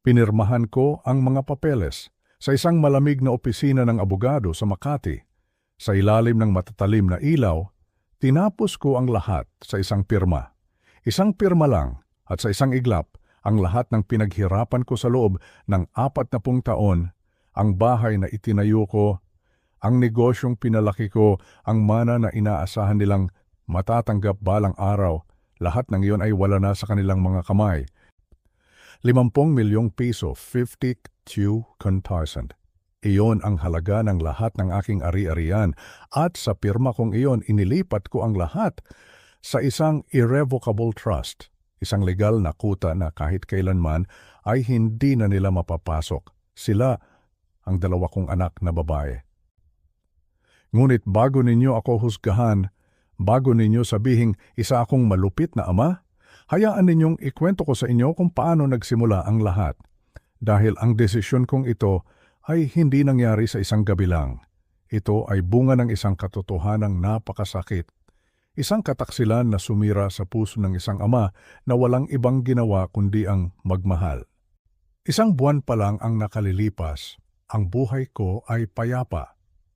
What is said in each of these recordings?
Pinirmahan ko ang mga papeles sa isang malamig na opisina ng abogado sa Makati. Sa ilalim ng matatalim na ilaw, tinapos ko ang lahat sa isang pirma. Isang pirma lang at sa isang iglap ang lahat ng pinaghirapan ko sa loob ng 40 taon, ang bahay na itinayo ko, ang negosyong pinalaki ko, ang mana na inaasahan nilang matatanggap balang araw, lahat ng iyon ay wala na sa kanilang mga kamay. 50 milyong piso, 52,000. Iyon ang halaga ng lahat ng aking ari-arian at sa pirma kong iyon inilipat ko ang lahat sa isang irrevocable trust, isang legal na kuta na kahit kailanman ay hindi na nila mapapasok. Sila ang 2 kong anak na babae. Ngunit bago ninyo ako husgahan, bago ninyo sabihing isa akong malupit na ama, hayaan ninyong ikwento ko sa inyo kung paano nagsimula ang lahat. Dahil ang desisyon kong ito ay hindi nangyari sa isang gabi lang. Ito ay bunga ng isang katotohanang napakasakit. Isang kataksilan na sumira sa puso ng isang ama na walang ibang ginawa kundi ang magmahal. Isang buwan pa lang ang nakalilipas, ang buhay ko ay payapa.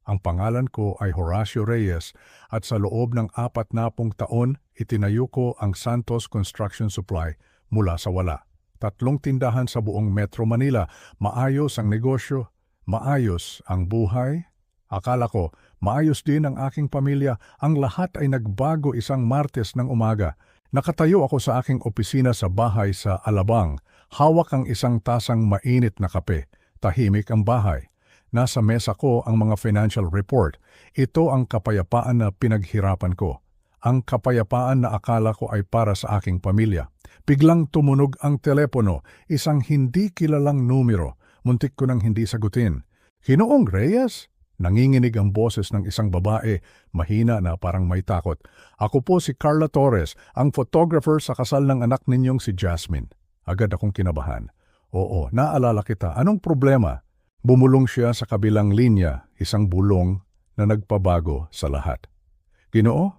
Ang pangalan ko ay Horacio Reyes at sa loob ng 40 taon, itinayo ko ang Santos Construction Supply mula sa wala. 3 tindahan sa buong Metro Manila, maayos ang negosyo, maayos ang buhay. Akala ko, maayos din ang aking pamilya, ang lahat ay nagbago isang Martes ng umaga. Nakatayo ako sa aking opisina sa bahay sa Alabang, hawak ang isang tasang mainit na kape, tahimik ang bahay. Nasa mesa ko ang mga financial report. Ito ang kapayapaan na pinaghirapan ko. Ang kapayapaan na akala ko ay para sa aking pamilya. Biglang tumunog ang telepono, isang hindi kilalang numero. Muntik ko nang hindi sagutin. Ginoong Reyes? Nanginginig ang boses ng isang babae, mahina na parang may takot. Ako po si Carla Torres, ang photographer sa kasal ng anak ninyong si Jasmine. Agad akong kinabahan. Oo, naalala kita. Anong problema? Bumulong siya sa kabilang linya, isang bulong na nagpabago sa lahat. Ginoo,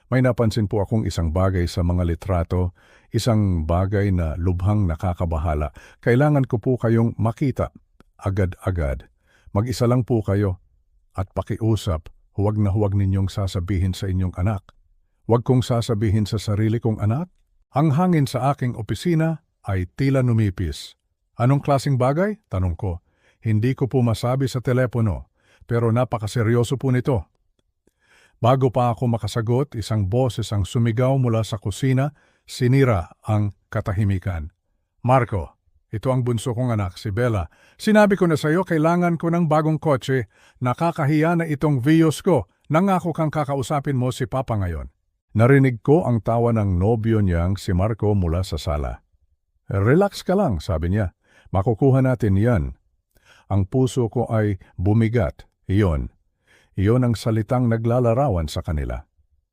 may napansin po akong isang bagay sa mga litrato, isang bagay na lubhang nakakabahala. Kailangan ko po kayong makita, agad-agad. Mag-isa lang po kayo at pakiusap, huwag na huwag ninyong sasabihin sa inyong anak. Huwag kong sasabihin sa sarili kong anak. Ang hangin sa aking opisina ay tila numipis. Anong klaseng bagay? Tanong ko. Hindi ko po masabi sa telepono, pero napakaseryoso po nito. Bago pa ako makasagot, isang boses ang sumigaw mula sa kusina, sinira ang katahimikan. Marco, ito ang bunso kong anak, si Bella. Sinabi ko na sa iyo, kailangan ko ng bagong kotse. Nakakahiya na itong Vios ko. Nangako kang kakausapin mo si Papa ngayon. Narinig ko ang tawa ng nobyo niyang si Marco mula sa sala. Relax ka lang, sabi niya. Makukuha natin yan. Ang puso ko ay bumigat. Iyon ang salitang naglalarawan sa kanila.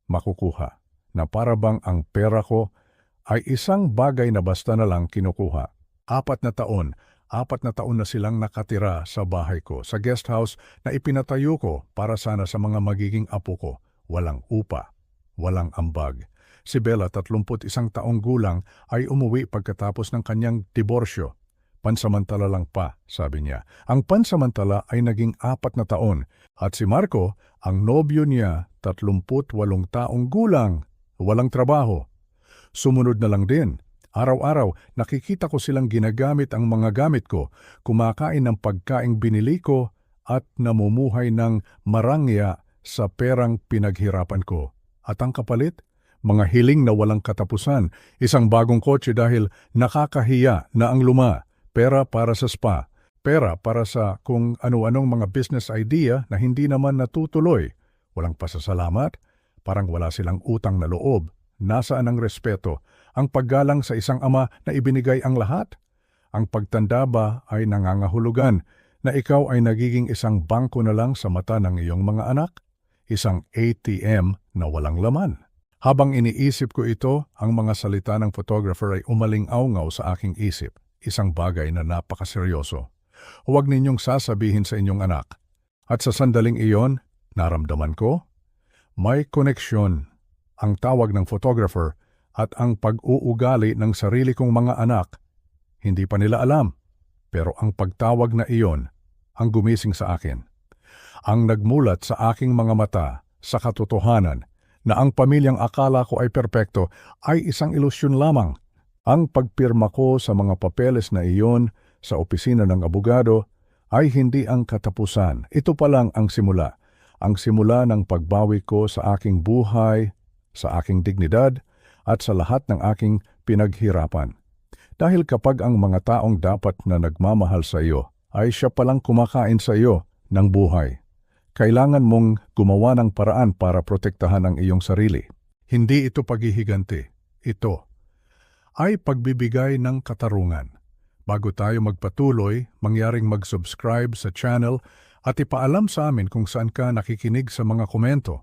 Makukuha. Na para bang ang pera ko ay isang bagay na basta na lang kinukuha. 4 na taon na silang nakatira sa bahay ko, sa guest house na ipinatayo ko para sana sa mga magiging apo ko. Walang upa, walang ambag. Si Bella, 31 taong gulang, ay umuwi pagkatapos ng kanyang diborsyo. Pansamantala lang pa, sabi niya. Ang pansamantala ay naging 4 na taon at si Marco, ang nobyo niya, 38 taong gulang, walang trabaho. Sumunod na lang din. Araw-araw, nakikita ko silang ginagamit ang mga gamit ko, kumakain ng pagkaing binili ko at namumuhay ng marangya sa perang pinaghirapan ko. At ang kapalit? Mga hiling na walang katapusan, isang bagong kotse dahil nakakahiya na ang luma. Pera para sa spa, pera para sa kung ano-anong mga business idea na hindi naman natutuloy. Walang pasasalamat, parang wala silang utang na loob. Nasaan ang respeto, ang paggalang sa isang ama na ibinigay ang lahat? Ang pagtanda ba ay nangangahulugan na ikaw ay nagiging isang bangko na lang sa mata ng iyong mga anak? Isang ATM na walang laman. Habang iniisip ko ito, ang mga salita ng photographer ay umaling-awngaw sa aking isip. Isang bagay na napakaseryoso. Huwag ninyong sasabihin sa inyong anak. At sa sandaling iyon, naramdaman ko, may koneksyon ang tawag ng photographer at ang pag-uugali ng sarili kong mga anak. Hindi pa nila alam. Pero ang pagtawag na iyon ang gumising sa akin. Ang nagmulat sa aking mga mata sa katotohanan na ang pamilyang akala ko ay perpekto ay isang ilusyon lamang. Ang pagpirma ko sa mga papeles na iyon sa opisina ng abogado ay hindi ang katapusan. Ito pa lang ang simula. Ang simula ng pagbawi ko sa aking buhay, sa aking dignidad, at sa lahat ng aking pinaghirapan. Dahil kapag ang mga taong dapat na nagmamahal sa iyo ay siya palang kumakain sa iyo ng buhay, kailangan mong gumawa ng paraan para protektahan ang iyong sarili. Hindi ito paghihiganti. Ito ay pagbibigay ng katarungan. Bago tayo magpatuloy, mangyaring mag-subscribe sa channel at ipaalam sa amin kung saan ka nakikinig sa mga komento.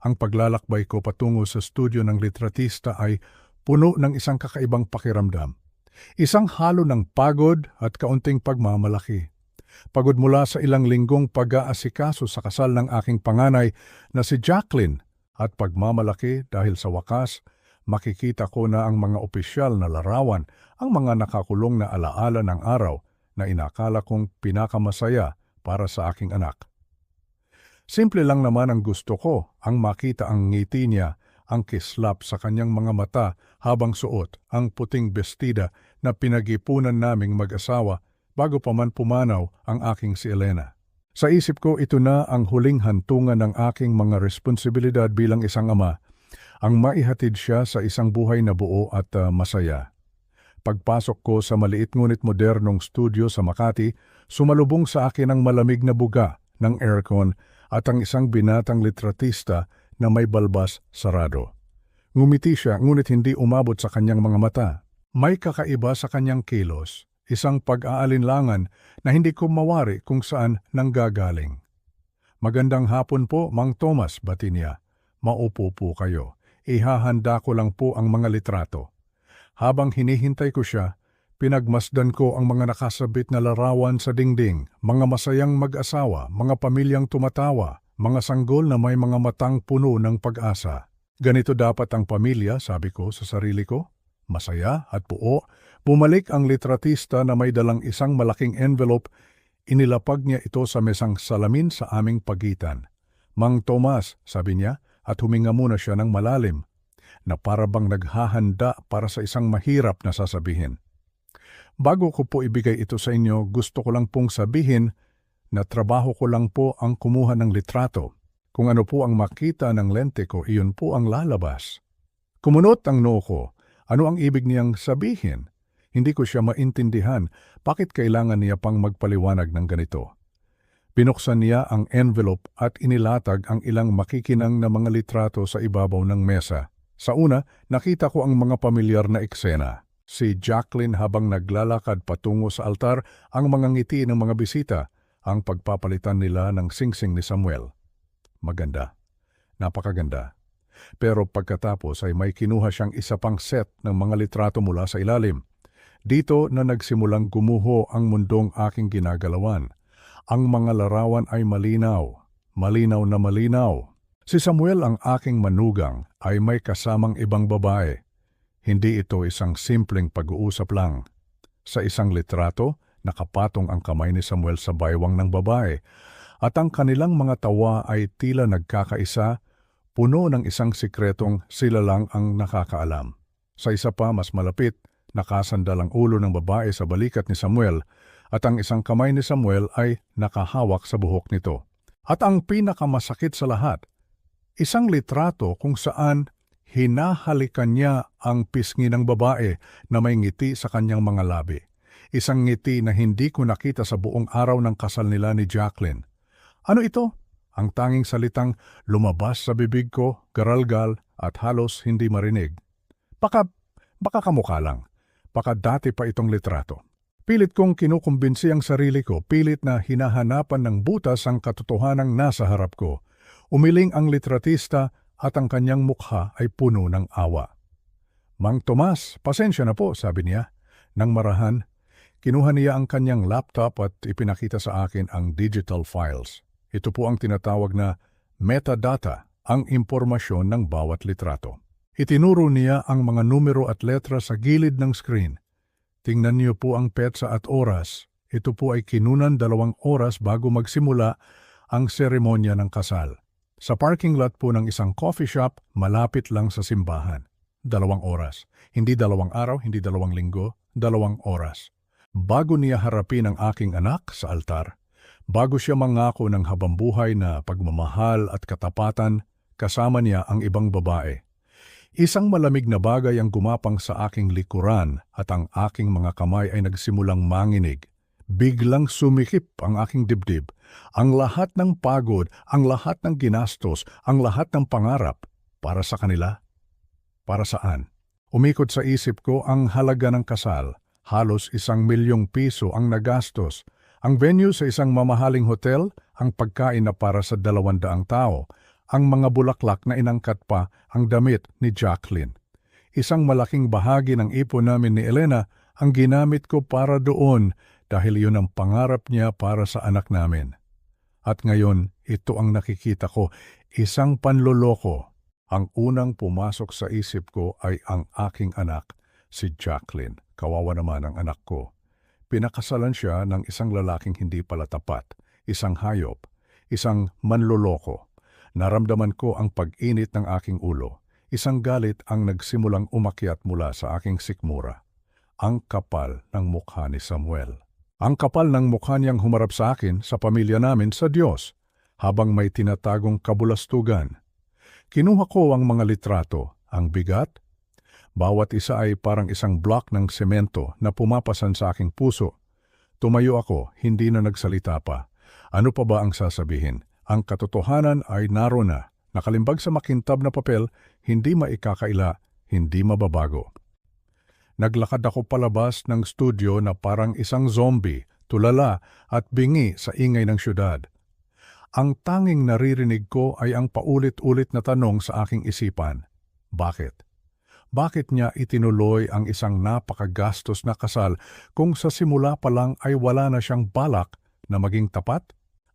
Ang paglalakbay ko patungo sa studio ng litratista ay puno ng isang kakaibang pakiramdam. Isang halo ng pagod at kaunting pagmamalaki. Pagod mula sa ilang linggong pag-aasikaso sa kasal ng aking panganay na si Jacqueline at pagmamalaki dahil sa wakas, makikita ko na ang mga opisyal na larawan, ang mga nakakulong na alaala ng araw na inakala kong pinakamasaya para sa aking anak. Simple lang naman ang gusto ko, ang makita ang ngiti niya, ang kislap sa kanyang mga mata habang suot ang puting bestida na pinag-ipunan naming mag-asawa bago pa man pumanaw ang aking si Elena. Sa isip ko, ito na ang huling hantungan ng aking mga responsibilidad bilang isang ama, ang maihatid siya sa isang buhay na buo at masaya. Pagpasok ko sa maliit ngunit modernong studio sa Makati, sumalubong sa akin ang malamig na buga ng aircon at ang isang binatang litratista na may balbas sarado. Ngumiti siya ngunit hindi umabot sa kanyang mga mata. May kakaiba sa kanyang kilos, isang pag-aalinlangan na hindi ko mawari kung saan nanggagaling. Magandang hapon po, Mang Tomas, bati niya. Maupo po kayo. Ihahanda ko lang po ang mga litrato. Habang hinihintay ko siya, pinagmasdan ko ang mga nakasabit na larawan sa dingding, mga masayang mag-asawa, mga pamilyang tumatawa, mga sanggol na may mga matang puno ng pag-asa. Ganito dapat ang pamilya, sabi ko sa sarili ko. Masaya at buo. Bumalik ang litratista na may dalang isang malaking envelope. Inilapag niya ito sa mesang salamin sa aming pagitan. Mang Tomas, sabi niya, at huminga muna siya ng malalim, na para bang naghahanda para sa isang mahirap na sasabihin. Bago ko po ibigay ito sa inyo, gusto ko lang pong sabihin na trabaho ko lang po ang kumuha ng litrato. Kung ano po ang makita ng lente ko, iyon po ang lalabas. Kumunot ang noo ko. Ano ang ibig niyang sabihin? Hindi ko siya maintindihan. Bakit kailangan niya pang magpaliwanag ng ganito? Binuksan niya ang envelope at inilatag ang ilang makikinang na mga litrato sa ibabaw ng mesa. Sa una, nakita ko ang mga pamilyar na eksena. Si Jacqueline habang naglalakad patungo sa altar, ang mga ngiti ng mga bisita, ang pagpapalitan nila ng singsing ni Samuel. Maganda. Napakaganda. Pero pagkatapos ay may kinuha siyang isa pang set ng mga litrato mula sa ilalim. Dito na nagsimulang gumuho ang mundong aking ginagalawan. Ang mga larawan ay malinaw. Malinaw na malinaw. Si Samuel, ang aking manugang, ay may kasamang ibang babae. Hindi ito isang simpleng pag-uusap lang. Sa isang litrato, nakapatong ang kamay ni Samuel sa baywang ng babae at ang kanilang mga tawa ay tila nagkakaisa, puno ng isang sikretong sila lang ang nakakaalam. Sa isa pa, mas malapit, nakasandal ang ulo ng babae sa balikat ni Samuel at ang isang kamay ni Samuel ay nakahawak sa buhok nito. At ang pinakamasakit sa lahat, isang litrato kung saan hinahalikan niya ang pisngi ng babae na may ngiti sa kanyang mga labi. Isang ngiti na hindi ko nakita sa buong araw ng kasal nila ni Jacqueline. Ano ito? Ang tanging salitang lumabas sa bibig ko, garalgal at halos hindi marinig. Baka kamukha lang. Baka dati pa itong litrato. Pilit kong kinukumbinsi ang sarili ko, pilit na hinahanapan ng butas ang katotohanang nasa harap ko. Umiling ang litratista at ang kanyang mukha ay puno ng awa. Mang Tomas, pasensya na po, sabi niya. Nang marahan, kinuha niya ang kanyang laptop at ipinakita sa akin ang digital files. Ito po ang tinatawag na metadata, ang impormasyon ng bawat litrato. Itinuro niya ang mga numero at letra sa gilid ng screen. Tingnan niyo po ang petsa at oras. Ito po ay kinunan 2 oras bago magsimula ang seremonya ng kasal. Sa parking lot po ng isang coffee shop, malapit lang sa simbahan. 2 oras. Hindi 2 araw, hindi 2 linggo, 2 oras. Bago niya harapin ang aking anak sa altar, bago siya mangako ng habambuhay na pagmamahal at katapatan, kasama niya ang ibang babae. Isang malamig na bagay ang gumapang sa aking likuran at ang aking mga kamay ay nagsimulang manginig. Biglang sumikip ang aking dibdib. Ang lahat ng pagod, ang lahat ng ginastos, ang lahat ng pangarap, para sa kanila? Para saan? Umikot sa isip ko ang halaga ng kasal. Halos 1,000,000 piso ang nagastos. Ang venue sa isang mamahaling hotel, ang pagkain na para sa 200 tao, ang mga bulaklak na inangkat pa, ang damit ni Jacqueline. Isang malaking bahagi ng ipon namin ni Elena ang ginamit ko para doon dahil yun ang pangarap niya para sa anak namin. At ngayon, ito ang nakikita ko, isang panloloko. Ang unang pumasok sa isip ko ay ang aking anak, si Jacqueline. Kawawa naman ang anak ko. Pinakasalan siya ng isang lalaking hindi pala tapat, isang hayop, isang manloloko. Naramdaman ko ang pag-init ng aking ulo. Isang galit ang nagsimulang umakyat mula sa aking sikmura. Ang kapal ng mukha ni Samuel. Ang kapal ng mukha niyang humarap sa akin, sa pamilya namin, sa Diyos, habang may tinatagong kabulastugan. Kinuha ko ang mga litrato, ang bigat. Bawat isa ay parang isang block ng semento na pumapasan sa aking puso. Tumayo ako, hindi na nagsalita pa. Ano pa ba ang sasabihin? Ang katotohanan ay naroon na. Nakalimbag sa makintab na papel, hindi maikakaila, hindi mababago. Naglakad ako palabas ng studio na parang isang zombie, tulala at bingi sa ingay ng syudad. Ang tanging naririnig ko ay ang paulit-ulit na tanong sa aking isipan. Bakit? Bakit niya itinuloy ang isang napakagastos na kasal kung sa simula pa lang ay wala na siyang balak na maging tapat?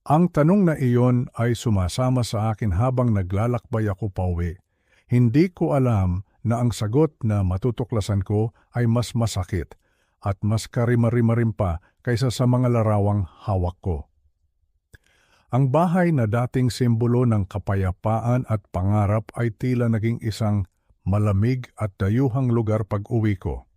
Ang tanong na iyon ay sumasama sa akin habang naglalakbay ako pauwi. Hindi ko alam na ang sagot na matutuklasan ko ay mas masakit at mas karima-rima pa kaysa sa mga larawang hawak ko. Ang bahay na dating simbolo ng kapayapaan at pangarap ay tila naging isang malamig at dayuhang lugar pag-uwi ko.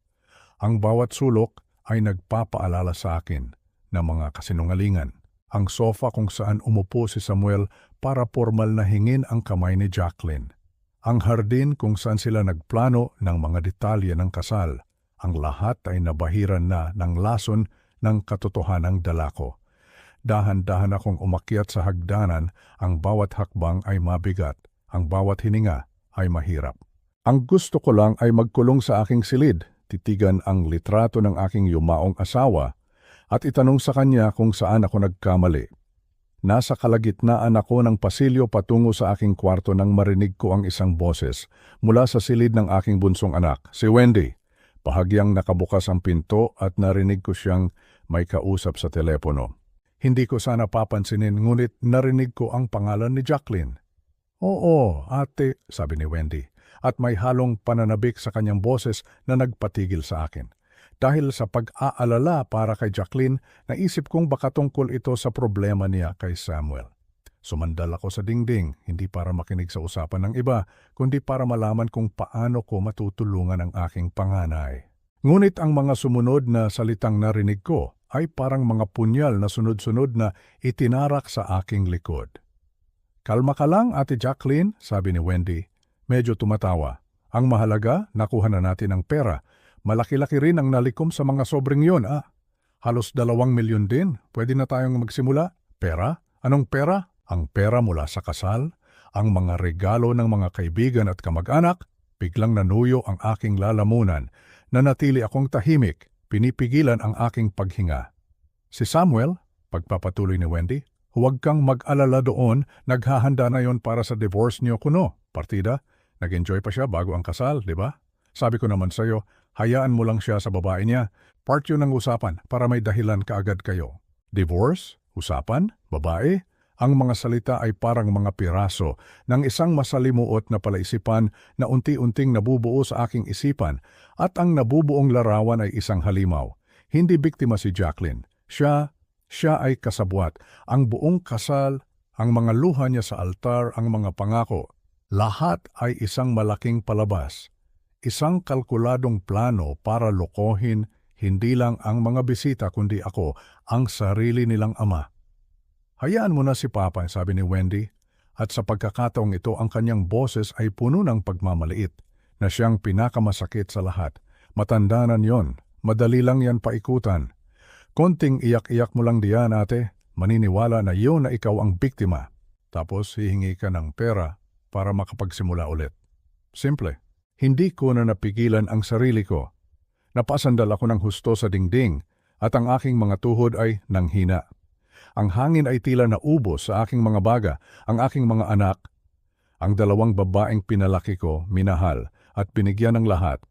Ang bawat sulok ay nagpapaalala sa akin ng mga kasinungalingan. Ang sofa kung saan umupo si Samuel para formal na hingin ang kamay ni Jacqueline. Ang hardin kung saan sila nagplano ng mga detalye ng kasal. Ang lahat ay nabahiran na ng lason ng katotohanang dala ko. Dahan-dahan akong umakyat sa hagdanan, ang bawat hakbang ay mabigat, ang bawat hininga ay mahirap. Ang gusto ko lang ay magkulong sa aking silid, titigan ang litrato ng aking yumaong asawa, at itanong sa kanya kung saan ako nagkamali. Nasa kalagitnaan ako ng pasilyo patungo sa aking kwarto nang marinig ko ang isang boses mula sa silid ng aking bunsong anak, si Wendy. Bahagyang nakabukas ang pinto at narinig ko siyang may kausap sa telepono. Hindi ko sana papansinin ngunit narinig ko ang pangalan ni Jacqueline. Oo, ate, sabi ni Wendy, at may halong pananabik sa kanyang boses na nagpatigil sa akin. Dahil sa pag-aalala para kay Jacqueline, naisip kong baka tungkol ito sa problema niya kay Samuel. Sumandal ako sa dingding, hindi para makinig sa usapan ng iba, kundi para malaman kung paano ko matutulungan ang aking panganay. Ngunit ang mga sumunod na salitang narinig ko ay parang mga punyal na sunod-sunod na itinarak sa aking likod. Kalma ka lang, Ate Jacqueline, sabi ni Wendy. Medyo tumatawa. Ang mahalaga, nakuha na natin ang pera. Malaki-laki rin ang nalikom sa mga sobrang yon, Halos 2,000,000 din. Pwede na tayong magsimula. Pera? Anong pera? Ang pera mula sa kasal, ang mga regalo ng mga kaibigan at kamag-anak. Biglang nanuyo ang aking lalamunan. Nanatili akong tahimik. Pinipigilan ang aking paghinga. Si Samuel, pagpapatuloy ni Wendy, huwag kang mag-alala doon. Naghahanda na yon para sa divorce niyo kuno. Partida, nag-enjoy pa siya bago ang kasal, di ba? Sabi ko naman sa'yo, hayaan mo lang siya sa babae niya. Part yun ng usapan para may dahilan kaagad kayo. Divorce? Usapan? Babae? Ang mga salita ay parang mga piraso ng isang masalimuot na palaisipan na unti-unting nabubuo sa aking isipan at ang nabubuong larawan ay isang halimaw. Hindi biktima si Jacqueline. Siya ay kasabwat. Ang buong kasal, ang mga luha niya sa altar, ang mga pangako. Lahat ay isang malaking palabas. Isang kalkuladong plano para lokohin hindi lang ang mga bisita kundi ako, ang sarili nilang ama. Hayaan mo na si Papa, sabi ni Wendy, at sa pagkakataong ito ang kanyang boses ay puno ng pagmamaliit na siyang pinakamasakit sa lahat. Matanda na yon, madali lang yan paikutan. Konting iyak-iyak mo lang diyan, ate, maniniwala na yun na ikaw ang biktima. Tapos hihingi ka ng pera para makapagsimula ulit. Simple. Hindi ko na napigilan ang sarili ko. Napasandal ako ng husto sa dingding at ang aking mga tuhod ay nanghina. Ang hangin ay tila naubos sa aking mga baga, ang aking mga anak, ang dalawang babaeng pinalaki ko, minahal at binigyan ng lahat.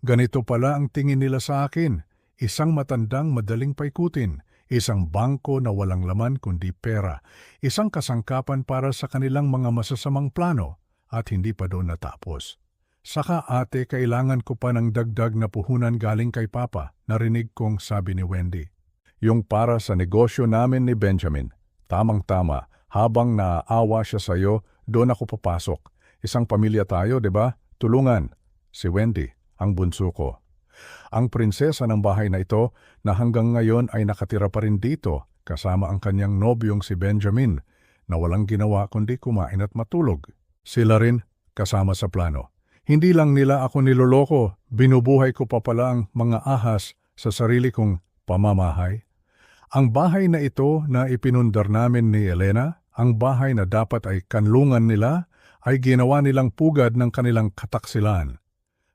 Ganito pala ang tingin nila sa akin, isang matandang madaling paikutin, isang bangko na walang laman kundi pera, isang kasangkapan para sa kanilang mga masasamang plano at hindi pa doon natapos. Saka ate, kailangan ko pa ng dagdag na puhunan galing kay Papa, narinig kong sabi ni Wendy. Yung para sa negosyo namin ni Benjamin. Tamang-tama, habang naaawa siya sa iyo, doon ako papasok. Isang pamilya tayo, 'di ba? Tulungan. Si Wendy, ang bunso ko. Ang prinsesa ng bahay na ito na hanggang ngayon ay nakatira pa rin dito kasama ang kanyang nobyong si Benjamin na walang ginawa kundi kumain at matulog. Sila rin kasama sa plano. Hindi lang nila ako niloloko, binubuhay ko pa pala ang mga ahas sa sarili kong pamamahay. Ang bahay na ito na ipinundar namin ni Elena, ang bahay na dapat ay kanlungan nila, ay ginawa nilang pugad ng kanilang kataksilan.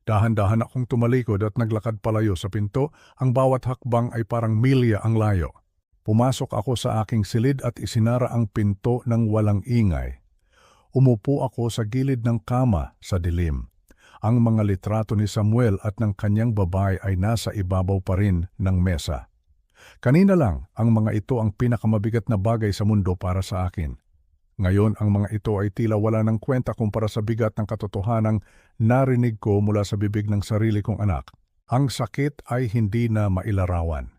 Dahan-dahan akong tumalikod at naglakad palayo sa pinto, ang bawat hakbang ay parang milya ang layo. Pumasok ako sa aking silid at isinara ang pinto ng walang ingay. Umupo ako sa gilid ng kama sa dilim. Ang mga litrato ni Samuel at ng kanyang babae ay nasa ibabaw pa rin ng mesa. Kanina lang, ang mga ito ang pinakamabigat na bagay sa mundo para sa akin. Ngayon, ang mga ito ay tila wala ng kwenta kumpara sa bigat ng katotohanang narinig ko mula sa bibig ng sarili kong anak. Ang sakit ay hindi na mailarawan.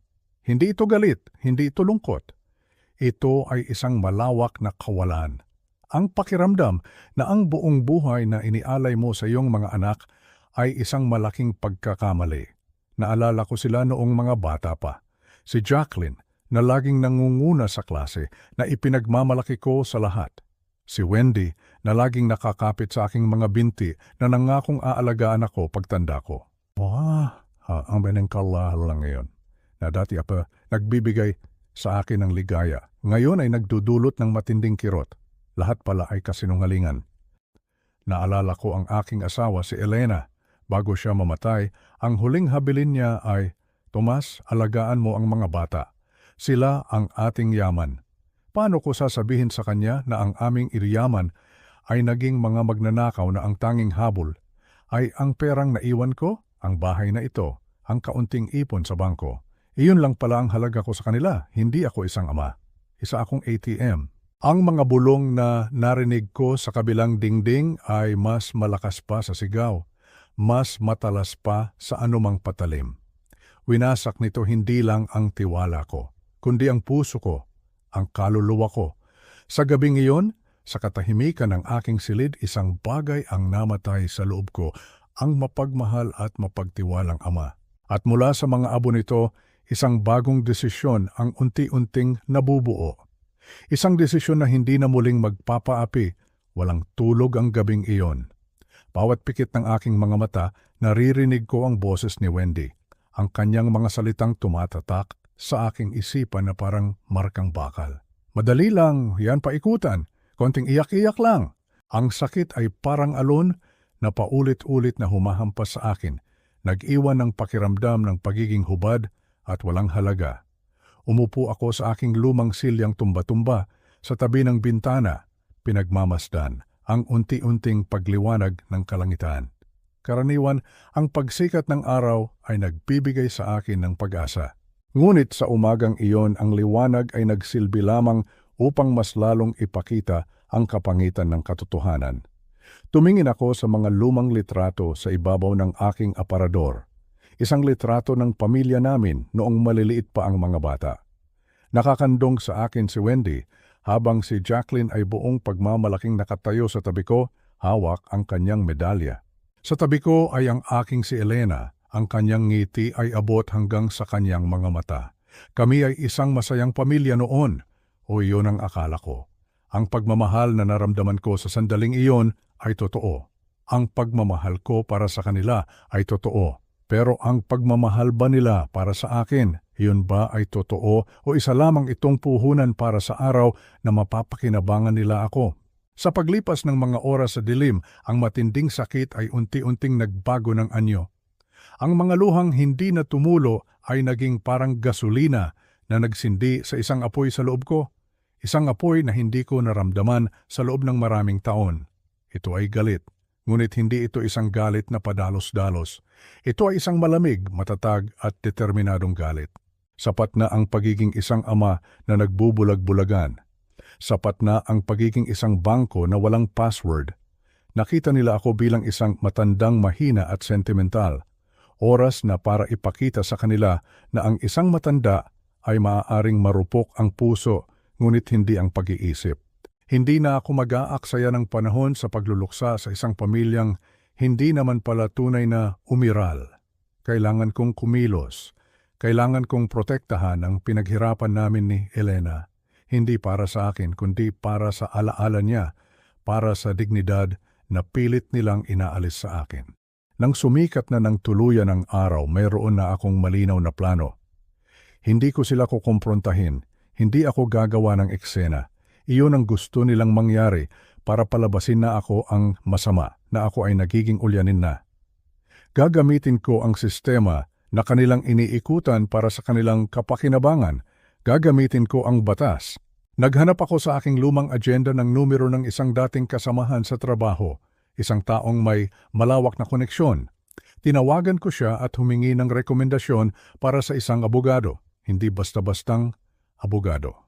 Hindi ito galit, hindi ito lungkot. Ito ay isang malawak na kawalan. Ang pakiramdam na ang buong buhay na inialay mo sa iyong mga anak ay isang malaking pagkakamali. Naalala ko sila noong mga bata pa. Si Jacqueline, na laging nangunguna sa klase, na ipinagmamalaki ko sa lahat. Si Wendy, na laging nakakapit sa aking mga binti, na nangakong aalagaan ako pagtanda ko. Ang benengkala lang ngayon, na dati apa nagbibigay sa akin ng ligaya. Ngayon ay nagdudulot ng matinding kirot. Lahat pala ay kasinungalingan. Naalala ko ang aking asawa si Elena. Bago siya mamatay, ang huling habilin niya ay, Tomas, alagaan mo ang mga bata. Sila ang ating yaman. Paano ko sasabihin sa kanya na ang aming iriyaman ay naging mga magnanakaw na ang tanging habol ay ang perang naiwan ko, ang bahay na ito, ang kaunting ipon sa bangko. Iyon lang pala ang halaga ko sa kanila, hindi ako isang ama. Isa akong ATM. Ang mga bulong na narinig ko sa kabilang dingding ay mas malakas pa sa sigaw, mas matalas pa sa anumang patalim. Winasak nito hindi lang ang tiwala ko, kundi ang puso ko, ang kaluluwa ko. Sa gabing iyon, sa katahimikan ng aking silid, isang bagay ang namatay sa loob ko, ang mapagmahal at mapagtiwalang ama. At mula sa mga abo nito, isang bagong desisyon ang unti-unting nabubuo. Isang desisyon na hindi na muling magpapaapi, walang tulog ang gabing iyon. Bawat pikit ng aking mga mata, naririnig ko ang boses ni Wendy. Ang kanyang mga salitang tumatatak sa aking isipan na parang markang bakal. Madali lang, yan paikutan. Konting iyak-iyak lang. Ang sakit ay parang alon na paulit-ulit na humahampas sa akin. Nag-iwan ng pakiramdam ng pagiging hubad at walang halaga. Umupo ako sa aking lumang silyang tumba-tumba sa tabi ng bintana, pinagmamasdan ang unti-unting pagliwanag ng kalangitan. Karaniwan, ang pagsikat ng araw ay nagbibigay sa akin ng pag-asa. Ngunit sa umagang iyon, ang liwanag ay nagsilbi lamang upang mas lalong ipakita ang kapangitan ng katotohanan. Tumingin ako sa mga lumang litrato sa ibabaw ng aking aparador. Isang litrato ng pamilya namin noong maliliit pa ang mga bata. Nakakandong sa akin si Wendy habang si Jacqueline ay buong pagmamalaking nakatayo sa tabi ko, hawak ang kanyang medalya. Sa tabi ko ay ang aking si Elena, ang kanyang ngiti ay abot hanggang sa kanyang mga mata. Kami ay isang masayang pamilya noon, o iyon ang akala ko. Ang pagmamahal na naramdaman ko sa sandaling iyon ay totoo. Ang pagmamahal ko para sa kanila ay totoo. Pero ang pagmamahal ba nila para sa akin, iyon ba ay totoo o isa lamang itong puhunan para sa araw na mapapakinabangan nila ako? Sa paglipas ng mga oras sa dilim, ang matinding sakit ay unti-unting nagbago ng anyo. Ang mga luhang hindi na tumulo ay naging parang gasolina na nagsindi sa isang apoy sa loob ko. Isang apoy na hindi ko naramdaman sa loob ng maraming taon. Ito ay galit, ngunit hindi ito isang galit na padalos-dalos. Ito ay isang malamig, matatag at determinadong galit. Sapat na ang pagiging isang ama na nagbubulag-bulagan. Sapat na ang pagiging isang bangko na walang password. Nakita nila ako bilang isang matandang mahina at sentimental. Oras na para ipakita sa kanila na ang isang matanda ay maaaring marupok ang puso, ngunit hindi ang pag-iisip. Hindi na ako mag-aaksaya ng panahon sa pagluluksa sa isang pamilyang hindi naman pala tunay na umiral. Kailangan kong kumilos. Kailangan kong protektahan ang pinaghirapan namin ni Elena. Hindi para sa akin, kundi para sa alaala niya, para sa dignidad na pilit nilang inaalis sa akin. Nang sumikat na ng tuluyan ang araw, mayroon na akong malinaw na plano. Hindi ko sila kukumprontahin. Hindi ako gagawa ng eksena. Iyon ang gusto nilang mangyari para palabasin na ako ang masama, na ako ay nagiging ulyanin na. Gagamitin ko ang sistema na kanilang iniikutan para sa kanilang kapakinabangan. Gagamitin ko ang batas. Naghanap ako sa aking lumang agenda ng numero ng isang dating kasamahan sa trabaho, isang taong may malawak na koneksyon. Tinawagan ko siya at humingi ng rekomendasyon para sa isang abogado, hindi basta-bastang abogado.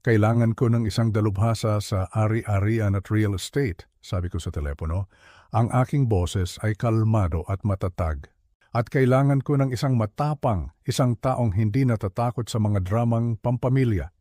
Kailangan ko ng isang dalubhasa sa ari-arian at real estate, sabi ko sa telepono. Ang aking boses ay kalmado at matatag. At kailangan ko ng isang matapang, isang taong hindi natatakot sa mga dramang pampamilya.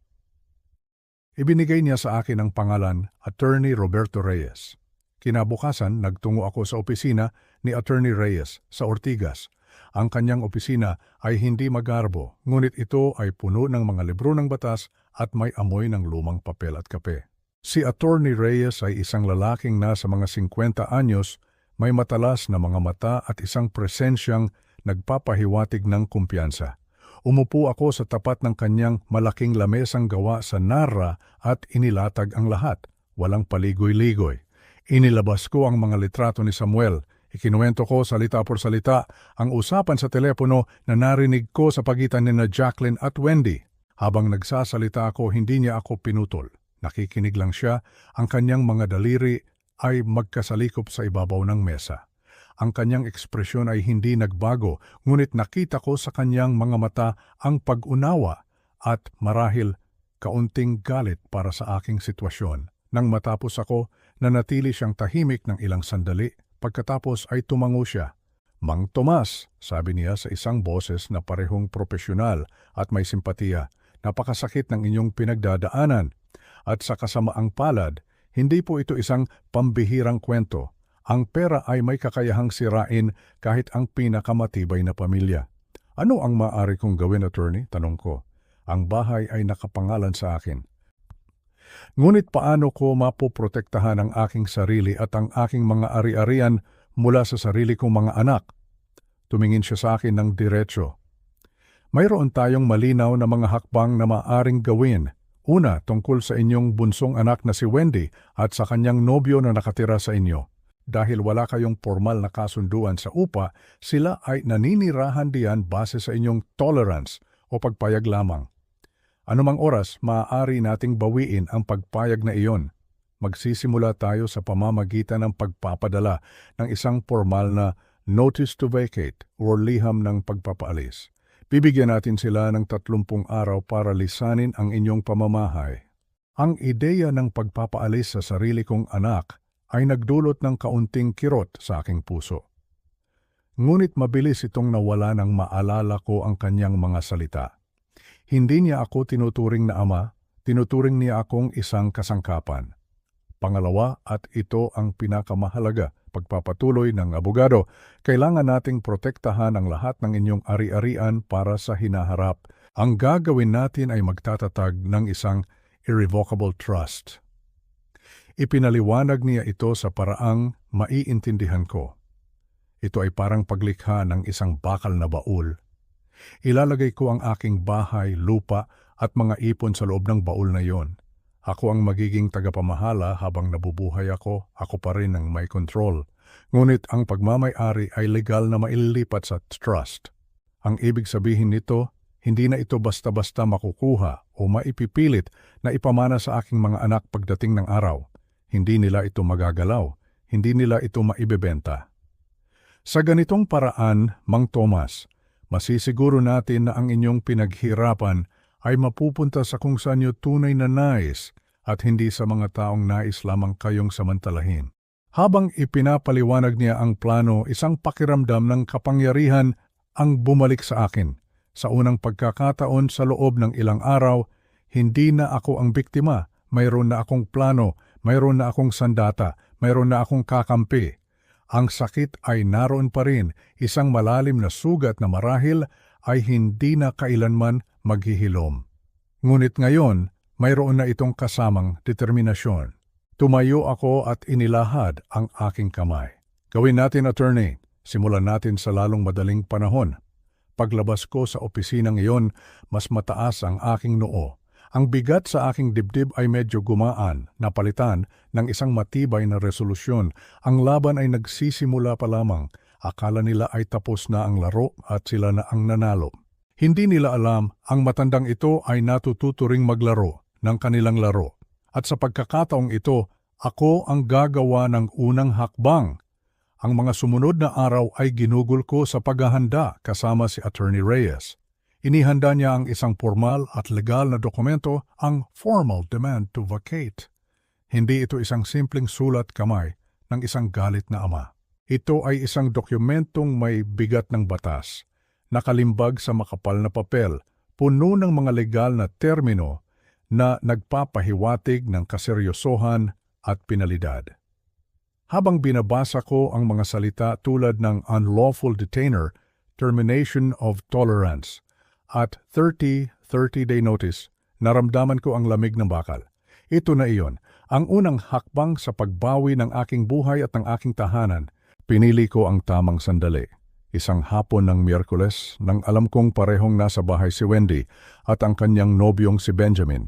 Ibinigay niya sa akin ang pangalan, Attorney Roberto Reyes. Kinabukasan, nagtungo ako sa opisina ni Attorney Reyes sa Ortigas. Ang kanyang opisina ay hindi magarbo, ngunit ito ay puno ng mga libro ng batas at may amoy ng lumang papel at kape. Si Attorney Reyes ay isang lalaking nasa mga 50 anyos, may matalas na mga mata at isang presensyang nagpapahiwatig ng kumpiyansa. Umupo ako sa tapat ng kanyang malaking lamesang gawa sa narra at inilatag ang lahat, walang paligoy-ligoy. Inilabas ko ang mga litrato ni Samuel. Ikinuwento ko salita por salita ang usapan sa telepono na narinig ko sa pagitan ni Jacqueline at Wendy. Habang nagsasalita ako, hindi niya ako pinutol. Nakikinig lang siya, ang kanyang mga daliri ay magkasalikop sa ibabaw ng mesa. Ang kanyang ekspresyon ay hindi nagbago, ngunit nakita ko sa kanyang mga mata ang pag-unawa at marahil kaunting galit para sa aking sitwasyon. Nang matapos ako, nanatili siyang tahimik ng ilang sandali. Pagkatapos ay tumango siya. Mang Tomas, sabi niya sa isang boses na parehong propesyonal at may simpatiya, napakasakit ng inyong pinagdadaanan. At sa kasamaang palad, hindi po ito isang pambihirang kwento. Ang pera ay may kakayahang sirain kahit ang pinakamatibay na pamilya. Ano ang maaari kong gawin, attorney? Tanong ko. Ang bahay ay nakapangalan sa akin. Ngunit paano ko mapoprotektahan ang aking sarili at ang aking mga ari-arian mula sa sarili kong mga anak? Tumingin siya sa akin ng diretso. Mayroon tayong malinaw na mga hakbang na maaaring gawin. Una, tungkol sa inyong bunsong anak na si Wendy at sa kanyang nobyo na nakatira sa inyo. Dahil wala kayong formal na kasunduan sa upa, sila ay naninirahan diyan base sa inyong tolerance o pagpayag lamang. Anumang oras, maaari nating bawiin ang pagpayag na iyon. Magsisimula tayo sa pamamagitan ng pagpapadala ng isang formal na notice to vacate o liham ng pagpapaalis. Bibigyan natin sila ng 30 araw para lisanin ang inyong pamamahay. Ang ideya ng pagpapaalis sa sarili kong anak ay nagdulot ng kaunting kirot sa aking puso. Ngunit mabilis itong nawala nang maalala ko ang kanyang mga salita. Hindi niya ako tinuturing na ama, tinuturing niya akong isang kasangkapan. Pangalawa, at ito ang pinakamahalaga, pagpapatuloy ng abogado, kailangan nating protektahan ang lahat ng inyong ari-arian para sa hinaharap. Ang gagawin natin ay magtatatag ng isang irrevocable trust. Ipinaliwanag niya ito sa paraang maiintindihan ko. Ito ay parang paglikha ng isang bakal na baul. Ilalagay ko ang aking bahay, lupa at mga ipon sa loob ng baul na iyon. Ako ang magiging tagapamahala habang nabubuhay ako pa rin ang may control. Ngunit ang pagmamay-ari ay legal na maililipat sa trust. Ang ibig sabihin nito, hindi na ito basta-basta makukuha o maipipilit na ipamana sa aking mga anak pagdating ng araw. Hindi nila ito magagalaw, hindi nila ito maibebenta. Sa ganitong paraan, Mang Tomas, masisiguro natin na ang inyong pinaghirapan ay mapupunta sa kung saan nyo tunay na nais at hindi sa mga taong nais lamang kayong samantalahin. Habang ipinapaliwanag niya ang plano, isang pakiramdam ng kapangyarihan ang bumalik sa akin. Sa unang pagkakataon sa loob ng ilang araw, hindi na ako ang biktima. Mayroon na akong plano, mayroon na akong sandata, mayroon na akong kakampi. Ang sakit ay naroon pa rin, isang malalim na sugat na marahil ay hindi na kailanman maghihilom. Ngunit ngayon, mayroon na itong kasamang determinasyon. Tumayo ako at inilahad ang aking kamay. Gawin natin, attorney. Simulan natin sa lalong madaling panahon. Paglabas ko sa opisinang iyon, mas mataas ang aking noo. Ang bigat sa aking dibdib ay medyo gumaan, napalitan ng isang matibay na resolusyon. Ang laban ay nagsisimula pa lamang. Akala nila ay tapos na ang laro at sila na ang nanalo. Hindi nila alam ang matandang ito ay natututuring maglaro ng kanilang laro. At sa pagkakataong ito, ako ang gagawa ng unang hakbang. Ang mga sumunod na araw ay ginugol ko sa paghahanda kasama si Attorney Reyes. Inihanda niya ang isang formal at legal na dokumento, ang Formal Demand to Vacate. Hindi ito isang simpleng sulat kamay ng isang galit na ama. Ito ay isang dokumentong may bigat ng batas, nakalimbag sa makapal na papel, puno ng mga legal na termino na nagpapahiwatig ng kaseryosohan at penalidad. Habang binabasa ko ang mga salita tulad ng unlawful detainer, termination of tolerance, at 30-day notice, naramdaman ko ang lamig ng bakal. Ito na iyon, ang unang hakbang sa pagbawi ng aking buhay at ng aking tahanan. Pinili ko ang tamang sandali. Isang hapon ng Miyerkules, nang alam kong parehong nasa bahay si Wendy at ang kanyang nobyong si Benjamin.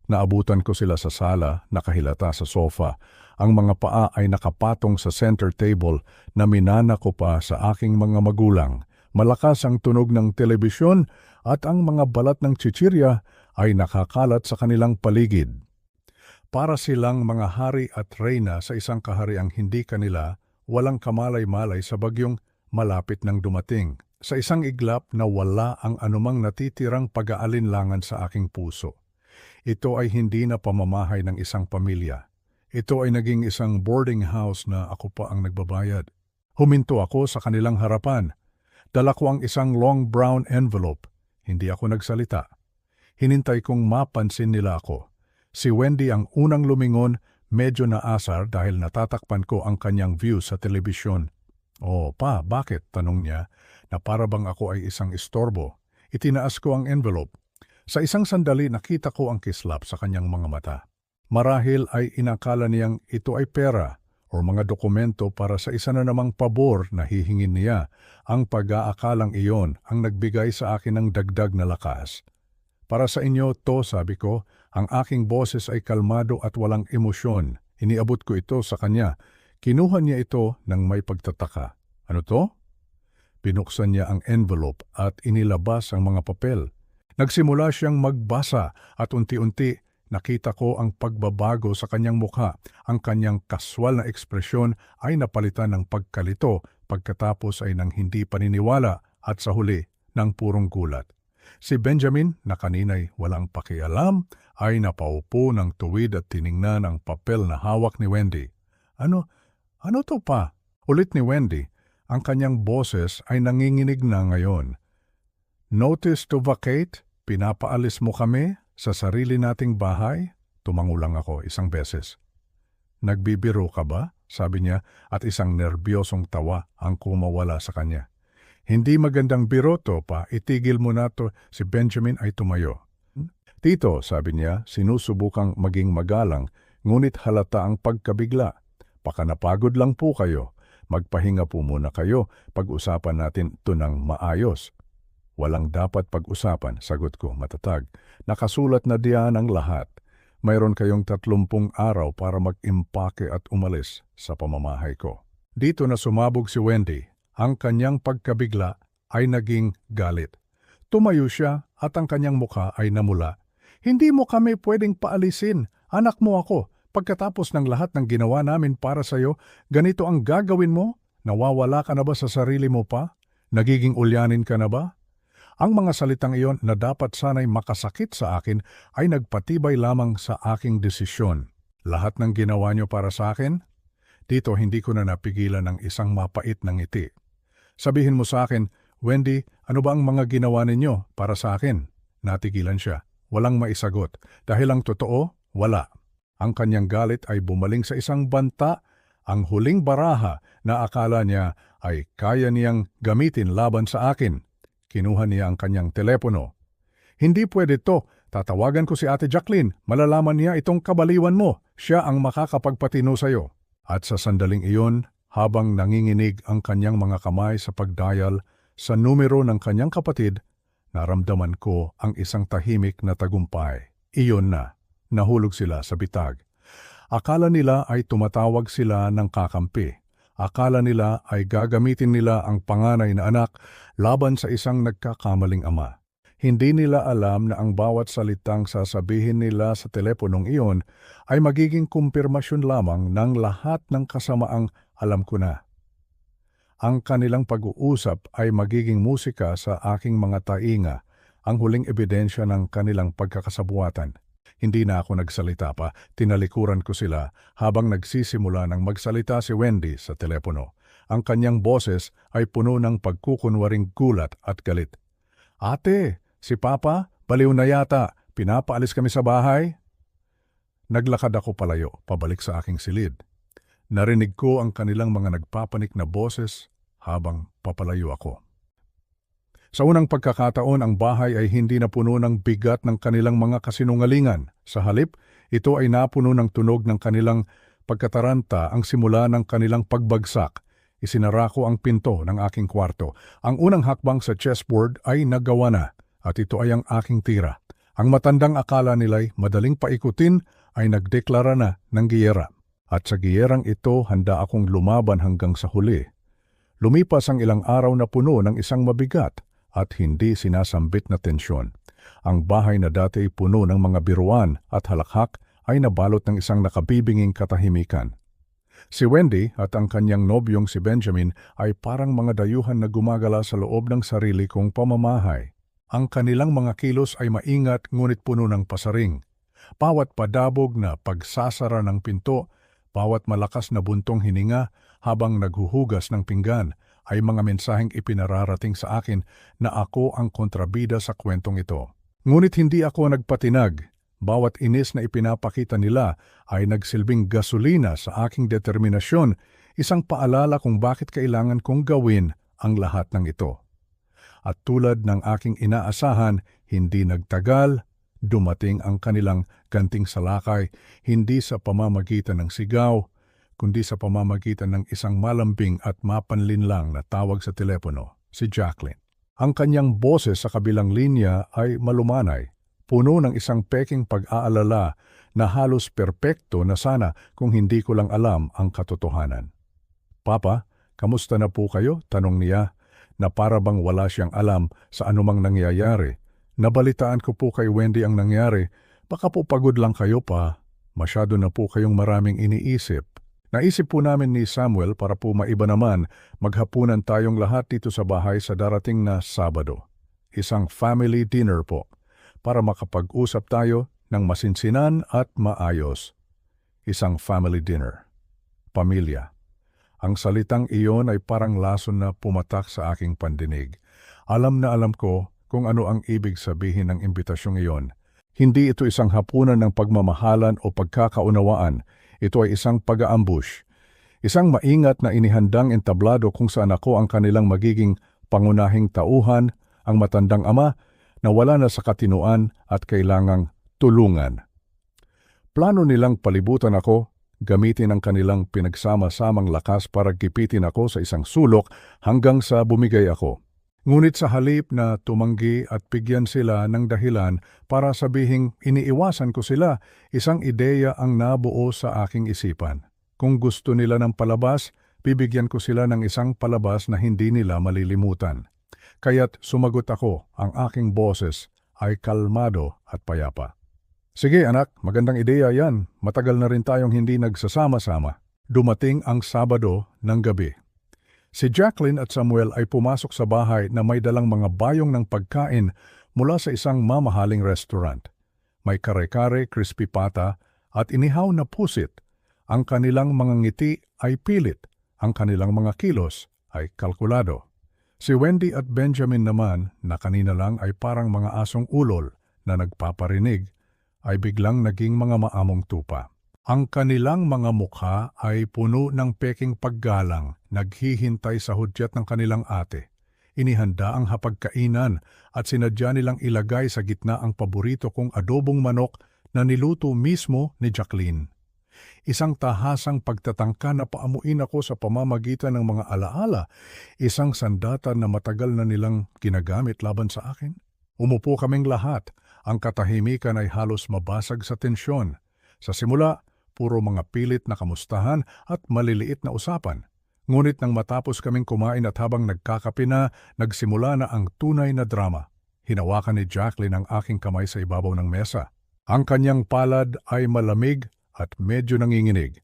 Naabutan ko sila sa sala, nakahilata sa sofa. Ang mga paa ay nakapatong sa center table na minana ko pa sa aking mga magulang. Malakas ang tunog ng telebisyon at ang mga balat ng chichirya ay nakakalat sa kanilang paligid. Para silang mga hari at reyna sa isang kahariang hindi kanila, walang kamalay-malay sa bagyong malapit ng dumating. Sa isang iglap na wala ang anumang natitirang pag-aalinlangan sa aking puso. Ito ay hindi na pamamahay ng isang pamilya. Ito ay naging isang boarding house na ako pa ang nagbabayad. Huminto ako sa kanilang harapan. Dala ko ang isang long brown envelope. Hindi ako nagsalita. Hinintay kong mapansin nila ako. Si Wendy ang unang lumingon, medyo naasar dahil natatakpan ko ang kanyang view sa telebisyon. "Oh, pa, bakit?" tanong niya, na para bang ako ay isang istorbo. Itinaas ko ang envelope. Sa isang sandali nakita ko ang kislap sa kanyang mga mata. Marahil ay inakala niyang ito ay pera o mga dokumento para sa isa na namang pabor na hihingin niya. Ang pag-aakalang iyon ang nagbigay sa akin ng dagdag na lakas. "Para sa inyo to," sabi ko. Ang aking boses ay kalmado at walang emosyon. Iniabot ko ito sa kanya. Kinuha niya ito ng may pagtataka. "Ano to?" Binuksan niya ang envelope at inilabas ang mga papel. Nagsimula siyang magbasa at unti-unti nakita ko ang pagbabago sa kanyang mukha. Ang kanyang kaswal na ekspresyon ay napalitan ng pagkalito, pagkatapos ay ng hindi paniniwala at sa huli ng purong gulat. Si Benjamin, na kanina'y walang pakialam, ay napaupo ng tuwid at tiningnan ang papel na hawak ni Wendy. Ano to pa? Ulit ni Wendy. Ang kanyang boses ay nanginginig na ngayon. Notice to vacate? Pinapaalis mo kami sa sarili nating bahay? Tumangulang ako isang beses. Nagbibiro ka ba? Sabi niya at isang nerbyosong tawa ang kumawala sa kanya. Hindi magandang biro to pa, itigil mo na to. Si Benjamin ay tumayo. Tito, sabi niya, sinusubukang maging magalang, ngunit halata ang pagkabigla. Baka napagod lang po kayo. Magpahinga po muna kayo, pag-usapan natin ito ng maayos. Walang dapat pag-usapan, sagot ko matatag. Nakasulat na diyan ang lahat. Mayroon kayong 30 araw para mag-impake at umalis sa pamamahay ko. Dito na sumabog si Wendy. Ang kanyang pagkabigla ay naging galit. Tumayo siya at ang kanyang mukha ay namula. Hindi mo kami pwedeng paalisin. Anak mo ako. Pagkatapos ng lahat ng ginawa namin para sa'yo, ganito ang gagawin mo? Nawawala ka na ba sa sarili mo pa? Nagiging ulyanin ka na ba? Ang mga salitang iyon na dapat sana'y makasakit sa akin ay nagpatibay lamang sa aking desisyon. Lahat ng ginawa niyo para sa akin? Dito hindi ko na napigilan ng isang mapait na ngiti. Sabihin mo sa akin, Wendy, ano ba ang mga ginawa ninyo para sa akin? Natigilan siya. Walang maisagot. Dahil ang totoo, wala. Ang kanyang galit ay bumaling sa isang banta, ang huling baraha na akala niya ay kaya niyang gamitin laban sa akin. Kinuha niya ang kanyang telepono. Hindi pwede to. Tatawagan ko si Ate Jacqueline. Malalaman niya itong kabaliwan mo. Siya ang makakapagpatino sa'yo. At sa sandaling iyon, habang nanginginig ang kanyang mga kamay sa pagdial sa numero ng kanyang kapatid, naramdaman ko ang isang tahimik na tagumpay. Iyon na. Nahulog sila sa bitag. Akala nila ay tumatawag sila ng kakampi. Akala nila ay gagamitin nila ang panganay na anak laban sa isang nagkakamaling ama. Hindi nila alam na ang bawat salitang sasabihin nila sa teleponong iyon ay magiging kumpirmasyon lamang ng lahat ng kasamaang alam ko na. Ang kanilang pag-uusap ay magiging musika sa aking mga tainga, ang huling ebidensya ng kanilang pagkakasabuatan. Hindi na ako nagsalita pa, tinalikuran ko sila habang nagsisimula ng magsalita si Wendy sa telepono. Ang kanyang boses ay puno ng pagkukunwaring gulat at galit. Ate! Si Papa, baliw na yata. Pinapaalis kami sa bahay. Naglakad ako palayo, pabalik sa aking silid. Narinig ko ang kanilang mga nagpapanik na boses habang papalayo ako. Sa unang pagkakataon, ang bahay ay hindi napuno ng bigat ng kanilang mga kasinungalingan. Sa halip, ito ay napuno ng tunog ng kanilang pagkataranta, ang simula ng kanilang pagbagsak. Isinara ko ang pinto ng aking kwarto. Ang unang hakbang sa chessboard ay nagawa na. At ito ay ang aking tira. Ang matandang akala nila'y madaling paikutin ay nagdeklara na ng giyera. At sa giyerang ito, handa akong lumaban hanggang sa huli. Lumipas ang ilang araw na puno ng isang mabigat at hindi sinasambit na tensyon. Ang bahay na dati puno ng mga biruan at halakhak ay nabalot ng isang nakabibinging katahimikan. Si Wendy at ang kanyang nobyong si Benjamin ay parang mga dayuhan na gumagala sa loob ng sarili kong pamamahay. Ang kanilang mga kilos ay maingat ngunit puno ng pasaring. Bawat padabog na pagsasara ng pinto, bawat malakas na buntong hininga habang naghuhugas ng pinggan ay mga mensaheng ipinararating sa akin na ako ang kontrabida sa kwentong ito. Ngunit hindi ako nagpatinag. Bawat inis na ipinapakita nila ay nagsilbing gasolina sa aking determinasyon, isang paalala kung bakit kailangan kong gawin ang lahat ng ito. At tulad ng aking inaasahan, hindi nagtagal, dumating ang kanilang ganting salakay, hindi sa pamamagitan ng sigaw, kundi sa pamamagitan ng isang malambing at mapanlinlang na tawag sa telepono, si Jacqueline. Ang kanyang boses sa kabilang linya ay malumanay, puno ng isang peking pag-aalala na halos perpekto na sana kung hindi ko lang alam ang katotohanan. Papa, kamusta na po kayo? Tanong niya, na para bang wala siyang alam sa anumang nangyayari. Nabalitaan ko po kay Wendy ang nangyari. Baka po pagod lang kayo pa. Masyado na po kayong maraming iniisip. Naisip po namin ni Samuel para po maiba naman, maghapunan tayong lahat dito sa bahay sa darating na Sabado. isang family dinner po para makapag-usap tayo ng masinsinan at maayos. Isang family dinner. Pamilya. Ang salitang iyon ay parang lason na pumatak sa aking pandinig. Alam na alam ko kung ano ang ibig sabihin ng imbitasyong iyon. Hindi ito isang hapunan ng pagmamahalan o pagkakaunawaan. Ito ay isang pag-aambush. Isang maingat na inihandang entablado kung saan ako ang kanilang magiging pangunahing tauhan, ang matandang ama na wala na sa katinuan at kailangang tulungan. Plano nilang palibutan ako, gamitin ang kanilang pinagsama-samang lakas para gipitin ako sa isang sulok hanggang sa bumigay ako. Ngunit sa halip na tumanggi at bigyan sila ng dahilan para sabihing iniiwasan ko sila, isang ideya ang nabuo sa aking isipan. Kung gusto nila ng palabas, bibigyan ko sila ng isang palabas na hindi nila malilimutan. Kaya't sumagot ako, ang aking boses ay kalmado at payapa. Sige anak, magandang ideya yan. Matagal na rin tayong hindi nagsasama-sama. Dumating ang Sabado ng gabi. Si Jacqueline at Samuel ay pumasok sa bahay na may dalang mga bayong ng pagkain mula sa isang mamahaling restaurant. May kare-kare, crispy pata at inihaw na pusit. Ang kanilang mga ngiti ay pilit. Ang kanilang mga kilos ay kalkulado. Si Wendy at Benjamin naman, na kanina lang ay parang mga asong ulol na nagpaparinig, ay biglang naging mga maamong tupa. Ang kanilang mga mukha ay puno ng peking paggalang, naghihintay sa hudyat ng kanilang ate. Inihanda ang hapagkainan at sinadya nilang ilagay sa gitna ang paborito kong adobong manok na niluto mismo ni Jacqueline. Isang tahasang pagtatangka na paamuin ako sa pamamagitan ng mga alaala, isang sandata na matagal na nilang ginagamit laban sa akin. Umupo kaming lahat. Ang katahimikan ay halos mabasag sa tensyon. Sa simula, puro mga pilit na kamustahan at maliliit na usapan. Ngunit nang matapos kaming kumain at habang nagkakape na, nagsimula na ang tunay na drama. Hinawakan ni Jacqueline ang aking kamay sa ibabaw ng mesa. Ang kanyang palad ay malamig at medyo nanginginig.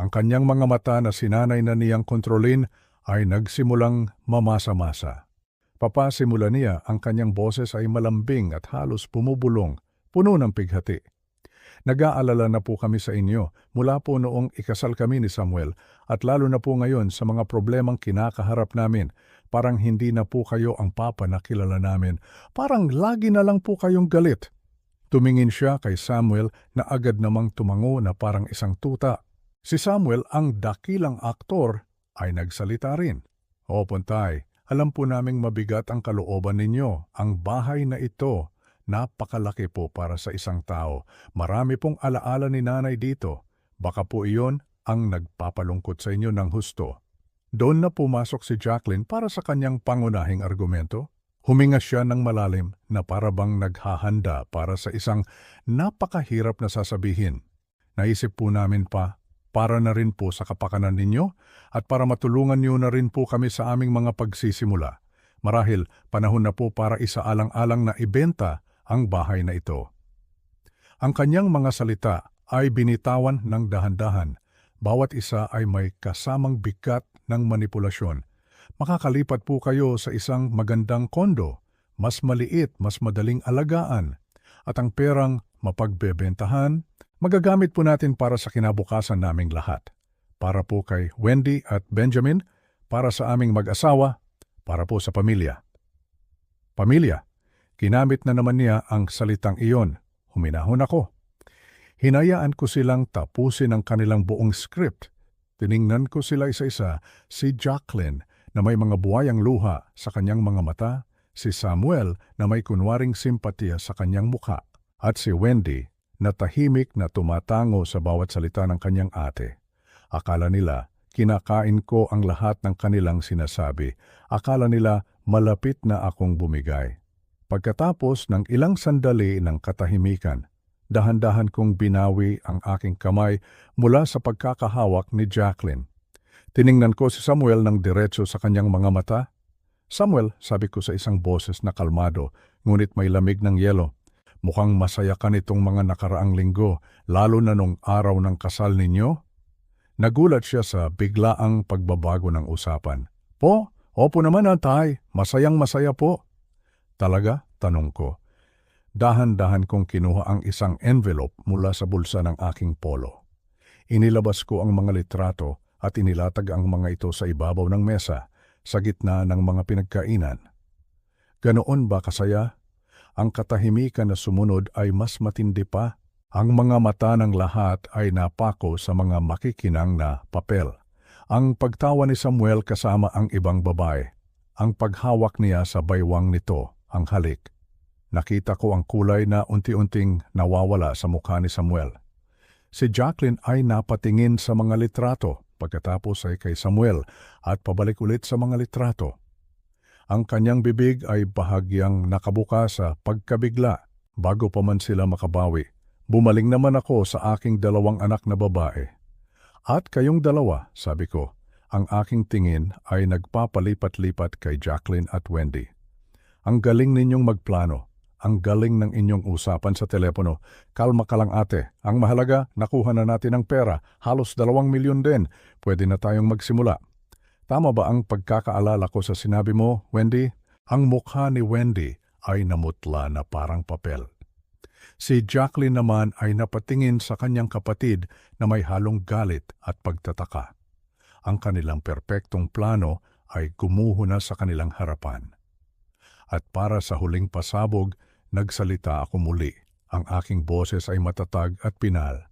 Ang kanyang mga mata na sinanay na niyang kontrolin ay nagsimulang mamasa-masa. Papasimula niya, ang kanyang boses ay malambing at halos bumubulong, puno ng pighati. Nag-aalala na po kami sa inyo mula po noong ikasal kami ni Samuel at lalo na po ngayon sa mga problemang kinakaharap namin. Parang hindi na po kayo ang papa na kilala namin. Parang lagi na lang po kayong galit. Tumingin siya kay Samuel na agad namang tumango na parang isang tuta. Si Samuel, ang dakilang aktor, ay nagsalita rin. O Puntay, alam po naming mabigat ang kalooban ninyo. Ang bahay na ito, napakalaki po para sa isang tao. Marami pong alaala ni nanay dito. Baka po iyon ang nagpapalungkot sa inyo ng husto. Doon na pumasok si Jacqueline para sa kanyang pangunahing argumento. Huminga siya ng malalim na parabang naghahanda para sa isang napakahirap na sasabihin. Naisip po namin para na rin po sa kapakanan ninyo at para matulungan niyo na rin po kami sa aming mga pagsisimula. Marahil panahon na po para isaalang-alang na ibenta ang bahay na ito. Ang kanyang mga salita ay binitawan ng dahan-dahan. Bawat isa ay may kasamang bigat ng manipulasyon. Makakalipat po kayo sa isang magandang kondo, mas maliit, mas madaling alagaan, at ang perang mapagbebentahan, magagamit po natin para sa kinabukasan naming lahat. Para po kay Wendy at Benjamin, para sa aming mag-asawa, para po sa pamilya. Pamilya, ginamit na naman niya ang salitang iyon. Huminahon ako. Hinayaan ko silang tapusin ang kanilang buong script. Tiningnan ko sila isa-isa, si Jacqueline na may mga buhayang luha sa kanyang mga mata, si Samuel na may kunwaring simpatiya sa kanyang mukha, at si Wendy na tahimik na tumatango sa bawat salita ng kanyang ate. Akala nila, kinakain ko ang lahat ng kanilang sinasabi. Akala nila, malapit na akong bumigay. Pagkatapos ng ilang sandali ng katahimikan, dahan-dahan kong binawi ang aking kamay mula sa pagkakahawak ni Jacqueline. Tiningnan ko si Samuel ng diretso sa kanyang mga mata. Samuel, sabi ko sa isang boses na kalmado, ngunit may lamig ng yelo. Mukhang masaya ka nitong mga nakaraang linggo, lalo na nung araw ng kasal ninyo. Nagulat siya sa biglaang pagbabago ng usapan. Po, opo naman atay, masayang-masaya po. Talaga? Tanong ko. Dahan-dahan kong kinuha ang isang envelope mula sa bulsa ng aking polo. Inilabas ko ang mga litrato at inilatag ang mga ito sa ibabaw ng mesa sa gitna ng mga pinagkainan. Ganoon ba kasaya? Ang katahimikan na sumunod ay mas matindi pa. Ang mga mata ng lahat ay napako sa mga makikinang na papel. Ang pagtawa ni Samuel kasama ang ibang babae. Ang paghawak niya sa baywang nito, ang halik. Nakita ko ang kulay na unti-unting nawawala sa mukha ni Samuel. Si Jacqueline ay napatingin sa mga litrato pagkatapos ay kay Samuel at pabalik ulit sa mga litrato. Ang kanyang bibig ay bahagyang nakabuka sa pagkabigla bago pa man sila makabawi. Bumaling naman ako sa aking 2 anak na babae. At kayong dalawa, sabi ko, ang aking tingin ay nagpapalipat-lipat kay Jacqueline at Wendy. Ang galing ninyong magplano. Ang galing ng inyong usapan sa telepono. Kalma ka lang ate. Ang mahalaga, nakuha na natin ang pera. Halos 2 milyon din. Pwede na tayong magsimula. Tama ba ang pagkakaalala ko sa sinabi mo, Wendy? Ang mukha ni Wendy ay namutla na parang papel. Si Jacqueline naman ay napatingin sa kanyang kapatid na may halong galit at pagtataka. Ang kanilang perpektong plano ay gumuho na sa kanilang harapan. At para sa huling pasabog, nagsalita ako muli. Ang aking boses ay matatag at pinal.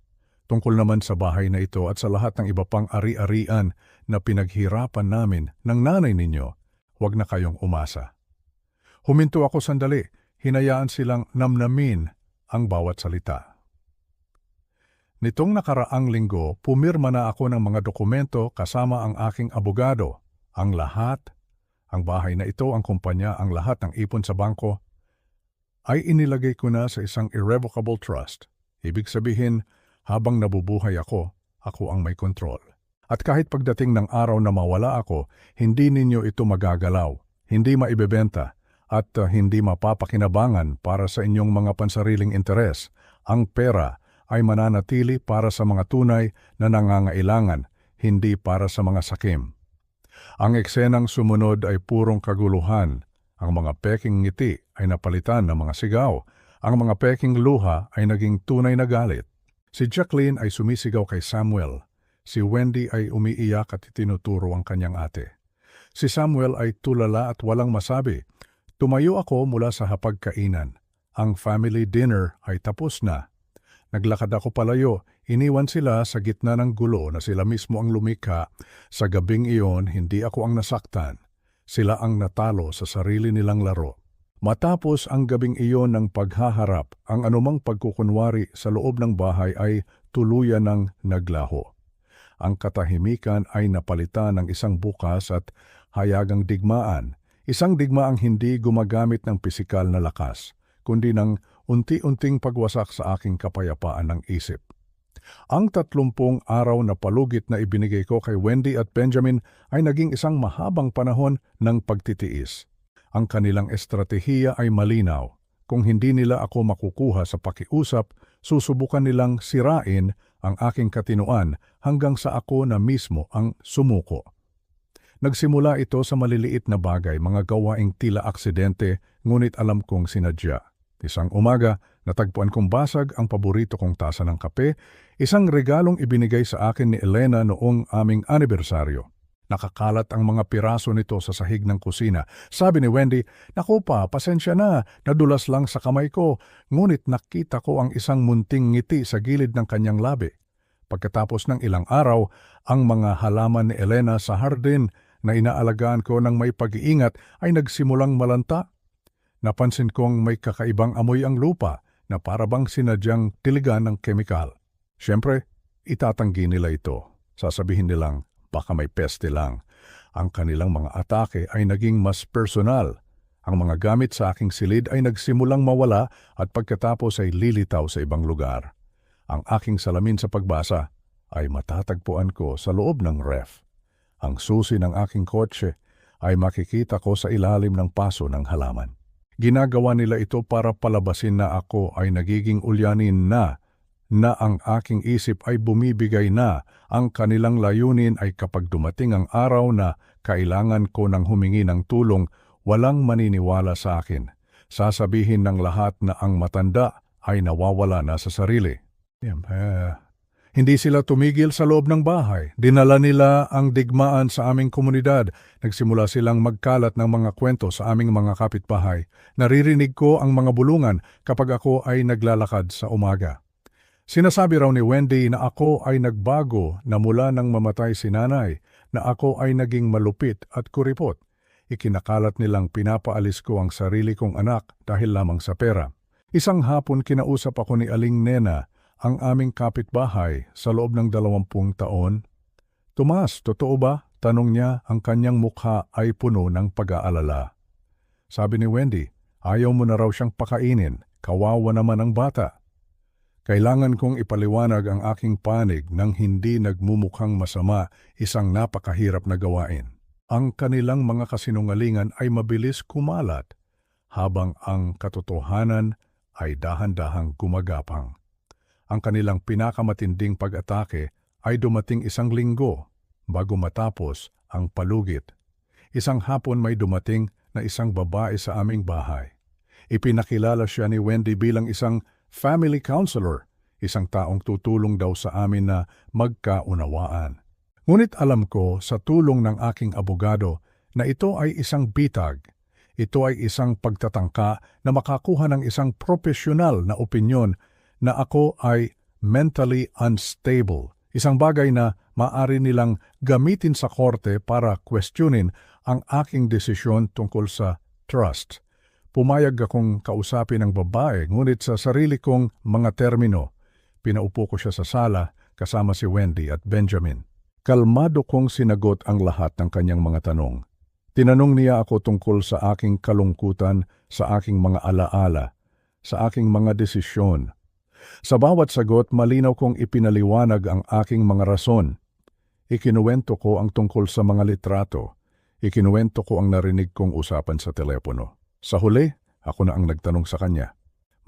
Tungkol naman sa bahay na ito at sa lahat ng iba pang ari-arian na pinaghirapan namin ng nanay ninyo, huwag na kayong umasa. Huminto ako sandali, hinayaan silang namnamin ang bawat salita. Nitong nakaraang linggo, pumirma na ako ng mga dokumento kasama ang aking abogado. Ang lahat, ang bahay na ito, ang kumpanya, ang lahat ng ipon sa bangko, ay inilagay ko na sa isang irrevocable trust. Ibig sabihin, habang nabubuhay ako, ako ang may kontrol. At kahit pagdating ng araw na mawala ako, hindi ninyo ito magagalaw, hindi maibebenta, at hindi mapapakinabangan para sa inyong mga pansariling interes. Ang pera ay mananatili para sa mga tunay na nangangailangan, hindi para sa mga sakim. Ang eksenang sumunod ay purong kaguluhan. Ang mga peking ngiti ay napalitan ng mga sigaw. Ang mga peking luha ay naging tunay na galit. Si Jacqueline ay sumisigaw kay Samuel. Si Wendy ay umiiyak at itinuturo ang kanyang ate. Si Samuel ay tulala at walang masabi. Tumayo ako mula sa hapagkainan. Ang family dinner ay tapos na. Naglakad ako palayo, iniwan sila sa gitna ng gulo na sila mismo ang lumikha. Sa gabing iyon, hindi ako ang nasaktan. Sila ang natalo sa sarili nilang laro. Matapos ang gabing iyon ng paghaharap, ang anumang pagkukunwari sa loob ng bahay ay tuluyan ng naglaho. Ang katahimikan ay napalitan ng isang bukas at hayagang digmaan. Isang digmaang hindi gumagamit ng pisikal na lakas, kundi ng unti-unting pagwasak sa aking kapayapaan ng isip. Ang 30 araw na palugit na ibinigay ko kay Wendy at Benjamin ay naging isang mahabang panahon ng pagtitiis. Ang kanilang estratehiya ay malinaw. Kung hindi nila ako makukuha sa pakiusap, susubukan nilang sirain ang aking katinuan hanggang sa ako na mismo ang sumuko. Nagsimula ito sa maliliit na bagay, mga gawaing tila aksidente, ngunit alam kong sinadya. Isang umaga, natagpuan kong basag ang paborito kong tasa ng kape, isang regalong ibinigay sa akin ni Elena noong aming anibersaryo. Nakakalat ang mga piraso nito sa sahig ng kusina. Sabi ni Wendy, "Naku pa, pasensya na, nadulas lang sa kamay ko." Ngunit nakita ko ang isang munting ngiti sa gilid ng kanyang labi. Pagkatapos ng ilang araw, ang mga halaman ni Elena sa hardin na inaalagaan ko ng may pag-iingat ay nagsimulang malanta. Napansin kong may kakaibang amoy ang lupa na parabang sinadyang tiligan ng kemikal. Siyempre, itatanggi nila ito. Sasabihin nilang, baka may peste lang. Ang kanilang mga atake ay naging mas personal. Ang mga gamit sa aking silid ay nagsimulang mawala at pagkatapos ay lilitaw sa ibang lugar. Ang aking salamin sa pagbasa ay matatagpuan ko sa loob ng ref. Ang susi ng aking kotse ay makikita ko sa ilalim ng paso ng halaman. Ginagawa nila ito para palabasin na ako ay nagiging ulyanin na ang aking isip ay bumibigay na. Ang kanilang layunin ay kapag dumating ang araw na kailangan ko ng humingi ng tulong, walang maniniwala sa akin. Sasabihin ng lahat na ang matanda ay nawawala na sa sarili. Hindi sila tumigil sa loob ng bahay. Dinala nila ang digmaan sa aming komunidad. Nagsimula silang magkalat ng mga kwento sa aming mga kapitbahay. Naririnig ko ang mga bulungan kapag ako ay naglalakad sa umaga. Sinasabi raw ni Wendy na ako ay nagbago na mula nang mamatay si nanay, na ako ay naging malupit at kuripot. Ikinakalat nilang pinapaalis ko ang sarili kong anak dahil lamang sa pera. Isang hapon kinausap ako ni Aling Nena, ang aming kapitbahay sa loob ng 20 taon. Tomas, totoo ba? Tanong niya, ang kanyang mukha ay puno ng pag-aalala. Sabi ni Wendy, ayaw mo na raw siyang pakainin, kawawa naman ang bata. Kailangan kong ipaliwanag ang aking panig nang hindi nagmumukhang masama, isang napakahirap na gawain. Ang kanilang mga kasinungalingan ay mabilis kumalat, habang ang katotohanan ay dahan-dahang gumagapang. Ang kanilang pinakamatinding pag-atake ay dumating 1 linggo bago matapos ang palugit. Isang hapon may dumating na isang babae sa aming bahay. Ipinakilala siya ni Wendy bilang isang family counselor, isang taong tutulong daw sa amin na magkaunawaan. Ngunit alam ko sa tulong ng aking abogado na ito ay isang bitag. Ito ay isang pagtatangka na makakuha ng isang profesional na opinyon na ako ay mentally unstable. Isang bagay na maaari nilang gamitin sa korte para questionin ang aking desisyon tungkol sa trust. Pumayag akong kausapin ng babae, ngunit sa sarili kong mga termino. Pinaupo ko siya sa sala kasama si Wendy at Benjamin. Kalmado kong sinagot ang lahat ng kanyang mga tanong. Tinanong niya ako tungkol sa aking kalungkutan, sa aking mga alaala, sa aking mga desisyon. Sa bawat sagot, malinaw kong ipinaliwanag ang aking mga rason. Ikinuwento ko ang tungkol sa mga litrato. Ikinuwento ko ang narinig kong usapan sa telepono. Sa huli, ako na ang nagtanong sa kanya.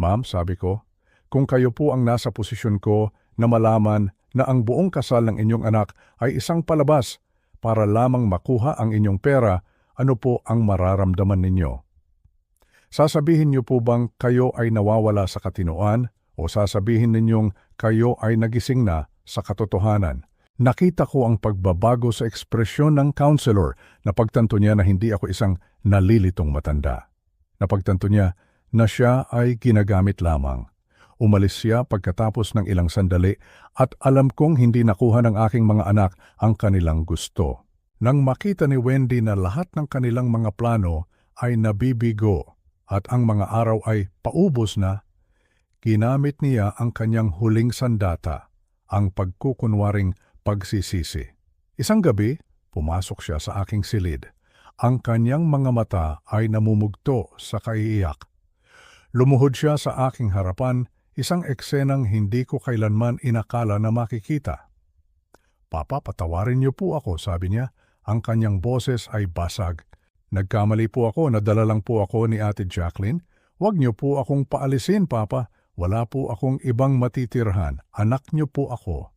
Ma'am, sabi ko, kung kayo po ang nasa posisyon ko na malaman na ang buong kasal ng inyong anak ay isang palabas para lamang makuha ang inyong pera, ano po ang mararamdaman ninyo? Sasabihin niyo po bang kayo ay nawawala sa katinoan o sasabihin ninyong kayo ay nagising na sa katotohanan? Nakita ko ang pagbabago sa ekspresyon ng counselor. Napagtanto niya na hindi ako isang nalilitong matanda. Napagtanto niya na siya ay ginagamit lamang. Umalis siya pagkatapos ng ilang sandali at alam kong hindi nakuha ng aking mga anak ang kanilang gusto. Nang makita ni Wendy na lahat ng kanilang mga plano ay nabibigo at ang mga araw ay paubos na, ginamit niya ang kanyang huling sandata, ang pagkukunwaring pagsisisi. Isang gabi, pumasok siya sa aking silid. Ang kanyang mga mata ay namumugto sa kaiiyak. Lumuhod siya sa aking harapan, isang eksenang hindi ko kailanman inakala na makikita. Papa, patawarin niyo po ako, sabi niya. Ang kanyang boses ay basag. Nagkamali po ako, nadala lang po ako ni Ate Jacqueline. Huwag niyo po akong paalisin, Papa. Wala po akong ibang matitirhan. Anak niyo po ako.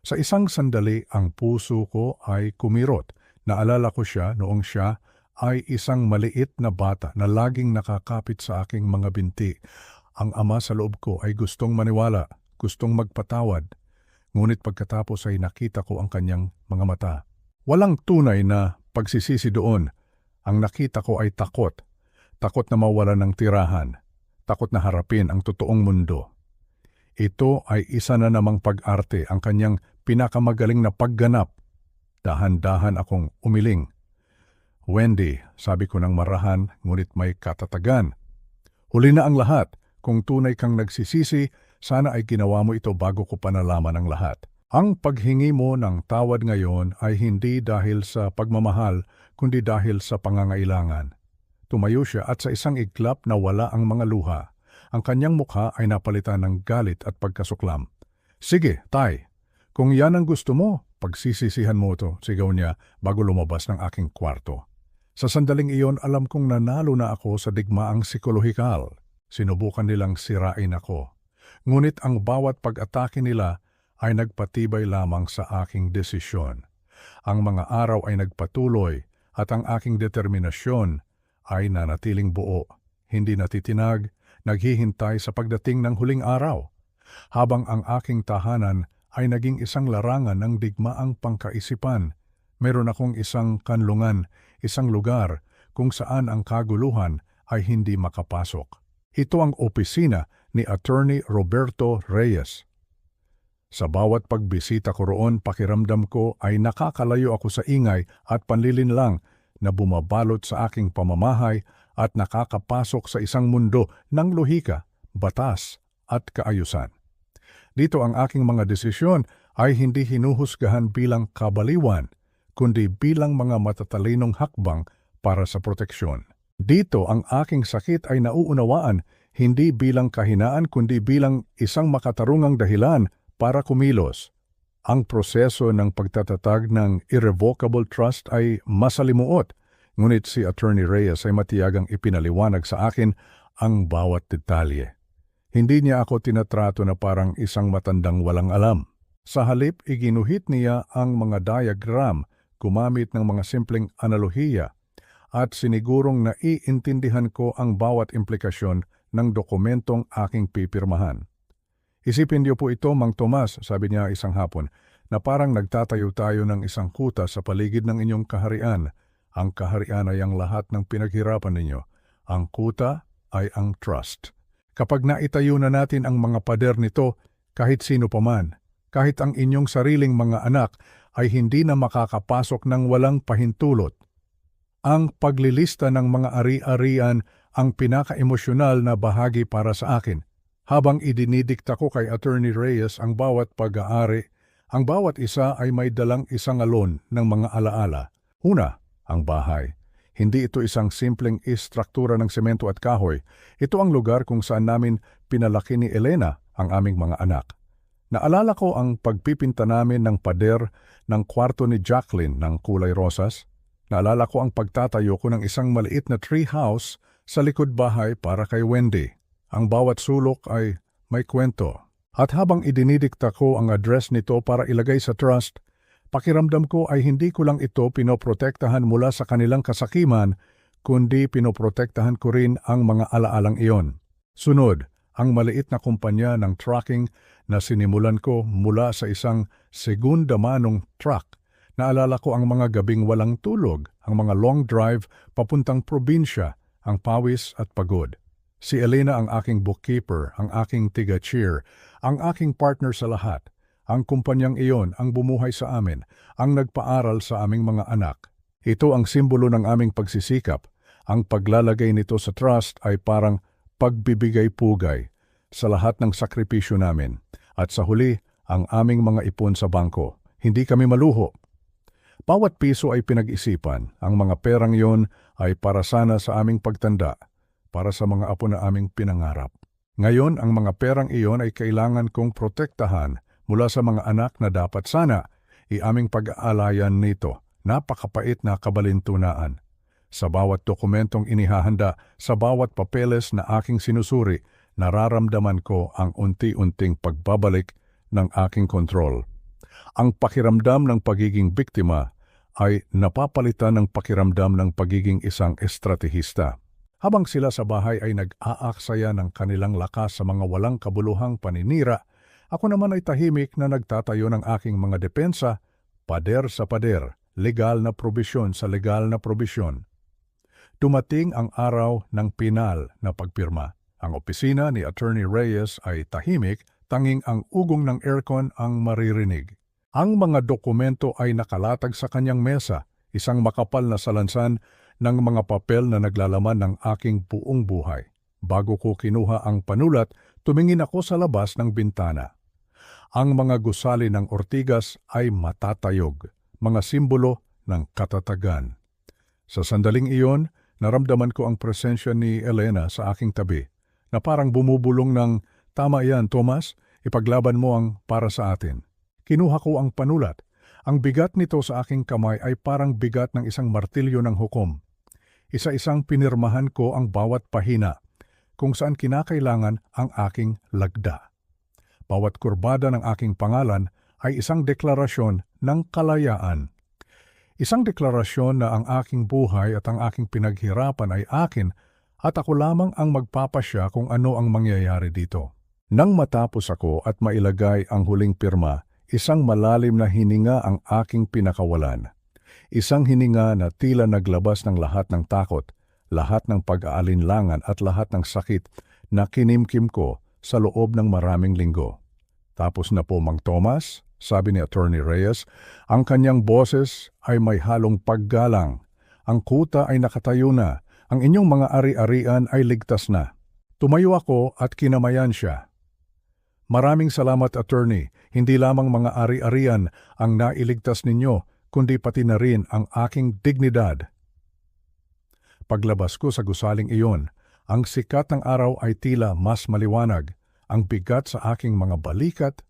Sa isang sandali, ang puso ko ay kumirot. Naalala ko siya noong siya ay isang maliit na bata na laging nakakapit sa aking mga binti. Ang ama sa loob ko ay gustong maniwala, gustong magpatawad. Ngunit pagkatapos ay nakita ko ang kanyang mga mata. Walang tunay na pagsisisi doon. Ang nakita ko ay takot. Takot na mawalan ng tirahan. Takot na harapin ang totoong mundo. Ito ay isa na namang pag-arte, ang kanyang pinakamagaling na pagganap. Dahan-dahan akong umiling. Wendy, sabi ko ng marahan, ngunit may katatagan. Huli na ang lahat. Kung tunay kang nagsisisi, sana ay ginawa mo ito bago ko panalaman ang lahat. Ang paghingi mo ng tawad ngayon ay hindi dahil sa pagmamahal, kundi dahil sa pangangailangan. Tumayo siya at sa isang iglap na wala ang mga luha. Ang kanyang mukha ay napalitan ng galit at pagkasuklam. Sige, tay. Kung yan ang gusto mo, pagsisisihan mo ito, sigaw niya bago lumabas ng aking kwarto. Sa sandaling iyon, alam kong nanalo na ako sa digmaang psikolohikal. Sinubukan nilang sirain ako. Ngunit ang bawat pag-atake nila ay nagpatibay lamang sa aking desisyon. Ang mga araw ay nagpatuloy at ang aking determinasyon ay nanatiling buo. hindi natitinag, naghihintay sa pagdating ng huling araw. Habang ang aking tahanan ay naging isang larangan ng digmaang pangkaisipan, meron akong isang kanlungan, isang lugar kung saan ang kaguluhan ay hindi makapasok. Ito ang opisina ni Attorney Roberto Reyes. Sa bawat pagbisita ko roon, pakiramdam ko ay nakakalayo ako sa ingay at panlilinlang na bumabalot sa aking pamamahay at nakakapasok sa isang mundo ng lohika, batas at kaayusan. Dito ang aking mga desisyon ay hindi hinuhusgahan bilang kabaliwan, kundi bilang mga matatalinong hakbang para sa proteksyon. Dito ang aking sakit ay nauunawaan hindi bilang kahinaan kundi bilang isang makatarungang dahilan para kumilos. Ang proseso ng pagtatatag ng irrevocable trust ay masalimuot, ngunit si Attorney Reyes ay matiyagang ipinaliwanag sa akin ang bawat detalye. Hindi niya ako tinatrato na parang isang matandang walang alam. Sa halip, iginuhit niya ang mga diagram gumamit ng mga simpleng analohiya at sinigurong naiintindihan ko ang bawat implikasyon ng dokumentong aking pipirmahan. Isipin niyo po ito, Mang Tomas, sabi niya isang hapon, na parang nagtatayo tayo ng isang kuta sa paligid ng inyong kaharian. Ang kaharian ay ang lahat ng pinaghirapan ninyo. Ang kuta ay ang trust. Kapag naitayo na natin ang mga pader nito, kahit sino paman, kahit ang inyong sariling mga anak, ay hindi na makakapasok ng walang pahintulot. Ang paglilista ng mga ari-arian ang pinaka-emosyonal na bahagi para sa akin. Habang idinidikta ko kay Attorney Reyes ang bawat pag-aari, ang bawat isa ay may dalang isang alon ng mga alaala. Una, ang bahay. Hindi ito isang simpleng istruktura ng semento at kahoy. Ito ang lugar kung saan namin pinalaki ni Elena ang aming mga anak. Naalala ko ang pagpipinta namin ng pader ng kwarto ni Jacqueline ng kulay rosas. Naalala ko ang pagtatayo ko ng isang maliit na tree house sa likod bahay para kay Wendy. Ang bawat sulok ay may kwento. At habang idinidikta ko ang address nito para ilagay sa trust, pakiramdam ko ay hindi ko lang ito pinoprotektahan mula sa kanilang kasakiman, kundi pinoprotektahan ko rin ang mga alaalang iyon. Sunod, ang maliit na kumpanya ng trucking na sinimulan ko mula sa isang segunda manong truck. Naalala ko ang mga gabing walang tulog, ang mga long drive papuntang probinsya, ang pawis at pagod. Si Elena ang aking bookkeeper, ang aking tiga-cheer, ang aking partner sa lahat. Ang kumpanyang iyon ang bumuhay sa amin, ang nagpaaral sa aming mga anak. Ito ang simbolo ng aming pagsisikap. Ang paglalagay nito sa trust ay parang pagbibigay-pugay sa lahat ng sakripisyo namin. At sa huli, ang aming mga ipon sa bangko. Hindi kami maluho. Bawat piso ay pinag-isipan. Ang mga perang iyon ay para sana sa aming pagtanda, para sa mga apo na aming pinangarap. Ngayon, ang mga perang iyon ay kailangan kong protektahan mula sa mga anak na dapat sana aming pag-aalayan nito. Napakapait na kabalintunaan. Sa bawat dokumentong inihahanda, sa bawat papeles na aking sinusuri, nararamdaman ko ang unti-unting pagbabalik ng aking kontrol. Ang pakiramdam ng pagiging biktima ay napapalitan ng pakiramdam ng pagiging isang estratehista. Habang sila sa bahay ay nag-aaksaya ng kanilang lakas sa mga walang kabuluhang paninira, ako naman ay tahimik na nagtatayo ng aking mga depensa, pader sa pader, legal na probisyon sa legal na probisyon. Dumating ang araw ng pinal na pagpirma. Ang opisina ni Attorney Reyes ay tahimik, tanging ang ugong ng aircon ang maririnig. Ang mga dokumento ay nakalatag sa kanyang mesa, isang makapal na salansan ng mga papel na naglalaman ng aking buong buhay. Bago ko kinuha ang panulat, tumingin ako sa labas ng bintana. Ang mga gusali ng ortigas ay matatayog, mga simbolo ng katatagan. Sa sandaling iyon, naramdaman ko ang presensya ni Elena sa aking tabi, na parang bumubulong ng, "Tama yan, Thomas, ipaglaban mo ang para sa atin." Kinuha ko ang panulat. Ang bigat nito sa aking kamay ay parang bigat ng isang martilyo ng hukom. Isa-isang pinirmahan ko ang bawat pahina, kung saan kinakailangan ang aking lagda. Bawat kurbada ng aking pangalan ay isang deklarasyon ng kalayaan. Isang deklarasyon na ang aking buhay at ang aking pinaghirapan ay akin at ako lamang ang magpapasya kung ano ang mangyayari dito. Nang matapos ako at mailagay ang huling pirma, isang malalim na hininga ang aking pinakawalan. Isang hininga na tila naglabas ng lahat ng takot, lahat ng pag-aalinlangan at lahat ng sakit na kinimkim ko sa loob ng maraming linggo. Tapos na po, Mang Tomas, sabi ni Attorney Reyes, ang kanyang boses ay may halong paggalang. Ang kuta ay nakatayo na, ang inyong mga ari-arian ay ligtas na. Tumayo ako at kinamayan siya. Maraming salamat, Attorney. Hindi lamang mga ari-arian ang nailigtas ninyo, kundi pati na rin ang aking dignidad. Paglabas ko sa gusaling iyon, ang sikat ng araw ay tila mas maliwanag. Ang bigat sa aking mga balikat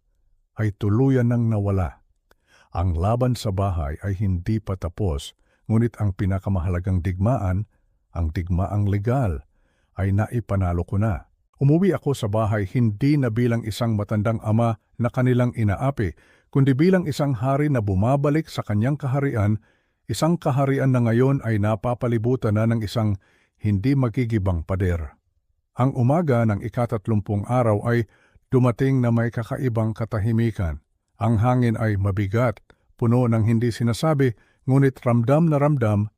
ay tuluyan ng nawala. Ang laban sa bahay ay hindi pa tapos, ngunit ang pinakamahalagang digmaan, ang digmaang legal, ay naipanalo ko na. Umuwi ako sa bahay hindi na bilang isang matandang ama na kanilang inaapi, kundi bilang isang hari na bumabalik sa kanyang kaharian, isang kaharian na ngayon ay napapalibutan na ng isang hindi magigibang pader. Ang umaga ng ika-30 araw ay dumating na may kakaibang katahimikan. Ang hangin ay mabigat, puno ng hindi sinasabi, ngunit ramdam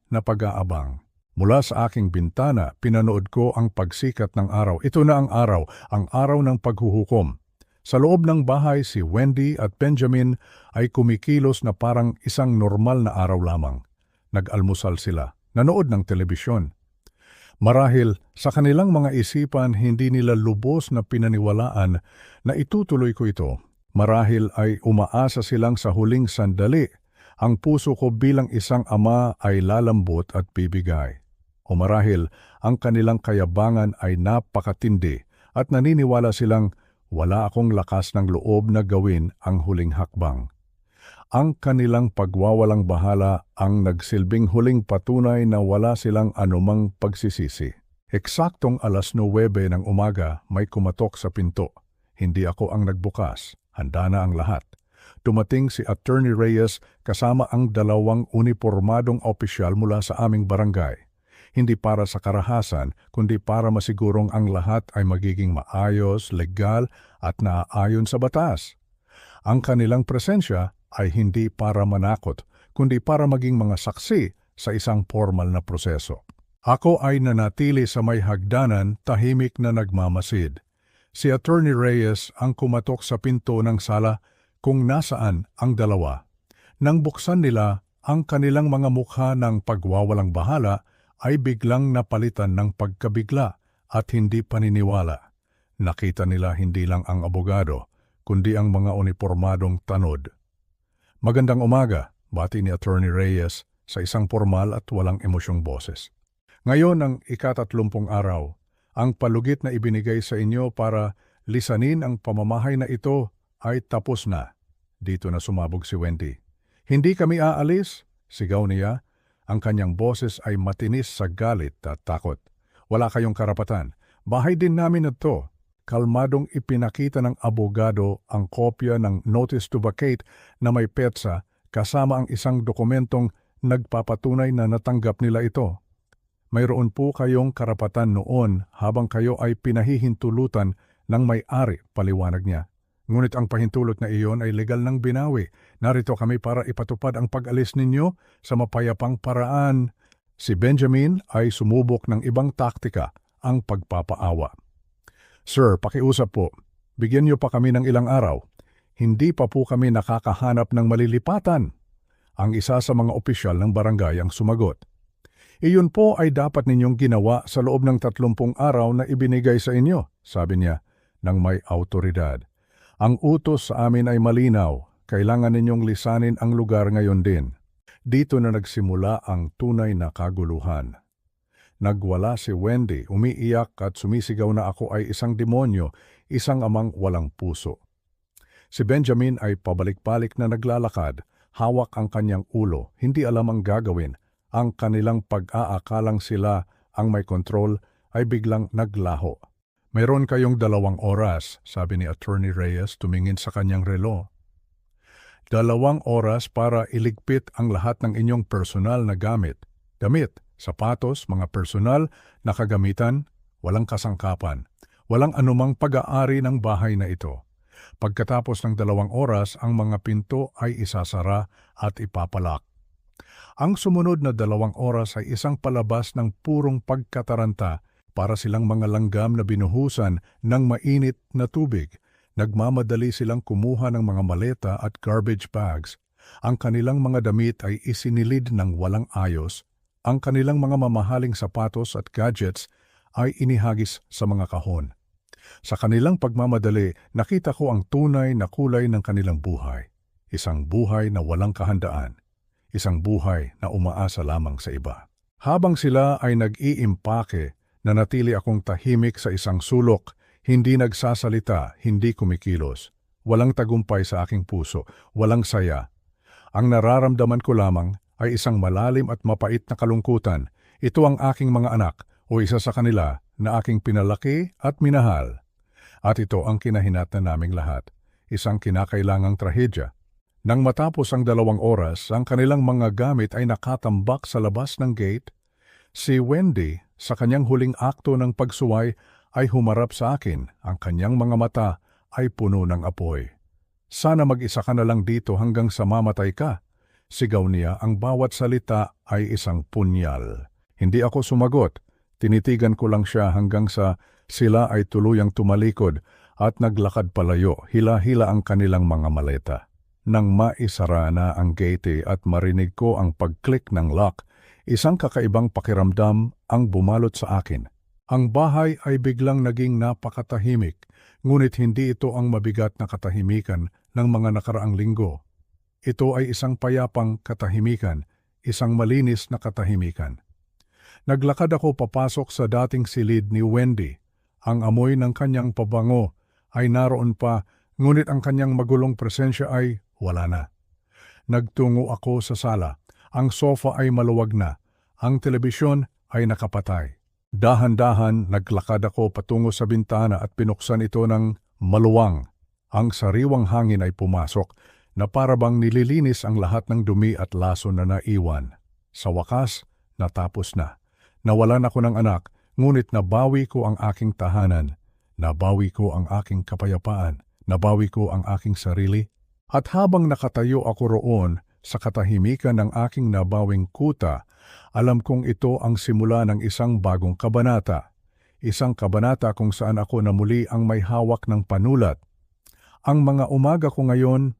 na pag-aabang. Mula sa aking bintana, pinanood ko ang pagsikat ng araw. Ito na ang araw ng paghuhukom. Sa loob ng bahay, si Wendy at Benjamin ay kumikilos na parang isang normal na araw lamang. Nag-almusal sila, nanood ng telebisyon. Marahil sa kanilang mga isipan hindi nila lubos na pinaniwalaan na itutuloy ko ito. Marahil ay umaasa silang sa huling sandali. Ang puso ko bilang isang ama ay lalambot at bibigay. O marahil ang kanilang kayabangan ay napakatindi at naniniwala silang wala akong lakas ng loob na gawin ang huling hakbang. Ang kanilang pagwawalang bahala ang nagsilbing huling patunay na wala silang anumang pagsisisi. Eksaktong 9:09 ng umaga may kumatok sa pinto. Hindi ako ang nagbukas. Handa na ang lahat. Dumating si Attorney Reyes kasama ang 2 unipormadong opisyal mula sa aming barangay. Hindi para sa karahasan, kundi para masigurong ang lahat ay magiging maayos, legal at naaayon sa batas. Ang kanilang presensya ay hindi para manakot, kundi para maging mga saksi sa isang formal na proseso. Ako ay nanatili sa may hagdanan, tahimik na nagmamasid. Si Attorney Reyes ang kumatok sa pinto ng sala kung nasaan ang 2. Nang buksan nila, ang kanilang mga mukha ng pagwawalang bahala ay biglang napalitan ng pagkabigla at hindi paniniwala. Nakita nila hindi lang ang abogado, kundi ang mga unipormadong tanod. Magandang umaga, bati ni Attorney Reyes sa isang formal at walang emosyong boses. Ngayon ang ika-30 araw, ang palugit na ibinigay sa inyo para lisanin ang pamamahay na ito ay tapos na. Dito na sumabog si Wendy. Hindi kami aalis, sigaw niya. Ang kanyang boses ay matinis sa galit at takot. Wala kayong karapatan. Bahay din namin ito. Kalmadong ipinakita ng abogado ang kopya ng Notice to Vacate na may petsa kasama ang isang dokumentong nagpapatunay na natanggap nila ito. Mayroon po kayong karapatan noon habang kayo ay pinahihintulutan ng may-ari, paliwanag niya. Ngunit ang pahintulot na iyon ay legal ng binawi. Narito kami para ipatupad ang pag-alis ninyo sa mapayapang paraan. Si Benjamin ay sumubok ng ibang taktika, ang pagpapaawa. Sir, pakiusap po. Bigyan niyo pa kami ng ilang araw. Hindi pa po kami nakakahanap ng malilipatan. Ang isa sa mga opisyal ng barangay ang sumagot. Iyon po ay dapat ninyong ginawa sa loob ng 30 araw na ibinigay sa inyo, sabi niya, ng may autoridad. Ang utos sa amin ay malinaw, kailangan ninyong lisanin ang lugar ngayon din. Dito na nagsimula ang tunay na kaguluhan. Nagwala si Wendy, umiiyak at sumisigaw na ako ay isang demonyo, isang amang walang puso. Si Benjamin ay pabalik-balik na naglalakad, hawak ang kanyang ulo, hindi alam ang gagawin. Ang kanilang pag-aakalang sila ang may kontrol ay biglang naglaho. Meron kayong 2 oras, sabi ni Attorney Reyes tumingin sa kanyang relo. 2 oras para iligpit ang lahat ng inyong personal na damit, Sapatos, mga personal na kagamitan, walang kasangkapan. Walang anumang pag-aari ng bahay na ito. Pagkatapos ng 2 oras, ang mga pinto ay isasara at ipapalak. Ang sumunod na 2 oras ay isang palabas ng purong pagkataranta para silang mga langgam na binuhusan ng mainit na tubig. Nagmamadali silang kumuha ng mga maleta at garbage bags. Ang kanilang mga damit ay isinilid ng walang ayos. Ang kanilang mga mamahaling sapatos at gadgets ay inihagis sa mga kahon. Sa kanilang pagmamadali, nakita ko ang tunay na kulay ng kanilang buhay. Isang buhay na walang kahandaan. Isang buhay na umaasa lamang sa iba. Habang sila ay nag-iimpake, nanatili akong tahimik sa isang sulok, hindi nagsasalita, hindi kumikilos. Walang tagumpay sa aking puso, walang saya. Ang nararamdaman ko lamang ay isang malalim at mapait na kalungkutan. Ito ang aking mga anak o isa sa kanila na aking pinalaki at minahal. At ito ang kinahinatnan naming lahat, isang kinakailangang trahedya. Nang matapos ang 2 oras, ang kanilang mga gamit ay nakatambak sa labas ng gate. Si Wendy, sa kanyang huling akto ng pagsuway, ay humarap sa akin. Ang kanyang mga mata ay puno ng apoy. Sana mag-isa ka na lang dito hanggang sa mamatay ka. Sigaw niya, ang bawat salita ay isang punyal. Hindi ako sumagot. Tinitigan ko lang siya hanggang sa sila ay tuluyang tumalikod at naglakad palayo, hila-hila ang kanilang mga maleta. Nang maisara na ang gate at marinig ko ang pag-click ng lock, isang kakaibang pakiramdam ang bumalot sa akin. Ang bahay ay biglang naging napakatahimik, ngunit hindi ito ang mabigat na katahimikan ng mga nakaraang linggo. Ito ay isang payapang katahimikan, isang malinis na katahimikan. Naglakad ako papasok sa dating silid ni Wendy. Ang amoy ng kanyang pabango ay naroon pa, ngunit ang kanyang magulong presensya ay wala na. Nagtungo ako sa sala. Ang sofa ay maluwag na. Ang telebisyon ay nakapatay. Dahan-dahan naglakad ako patungo sa bintana at pinuksan ito ng maluwang. Ang sariwang hangin ay pumasok na parabang nililinis ang lahat ng dumi at laso na naiwan. Sa wakas, natapos na. Nawalan ako ng anak, ngunit nabawi ko ang aking tahanan. Nabawi ko ang aking kapayapaan. Nabawi ko ang aking sarili. At habang nakatayo ako roon sa katahimikan ng aking nabawing kuta, alam kong ito ang simula ng isang bagong kabanata. Isang kabanata kung saan ako na muli ang may hawak ng panulat. Ang mga umaga ko ngayon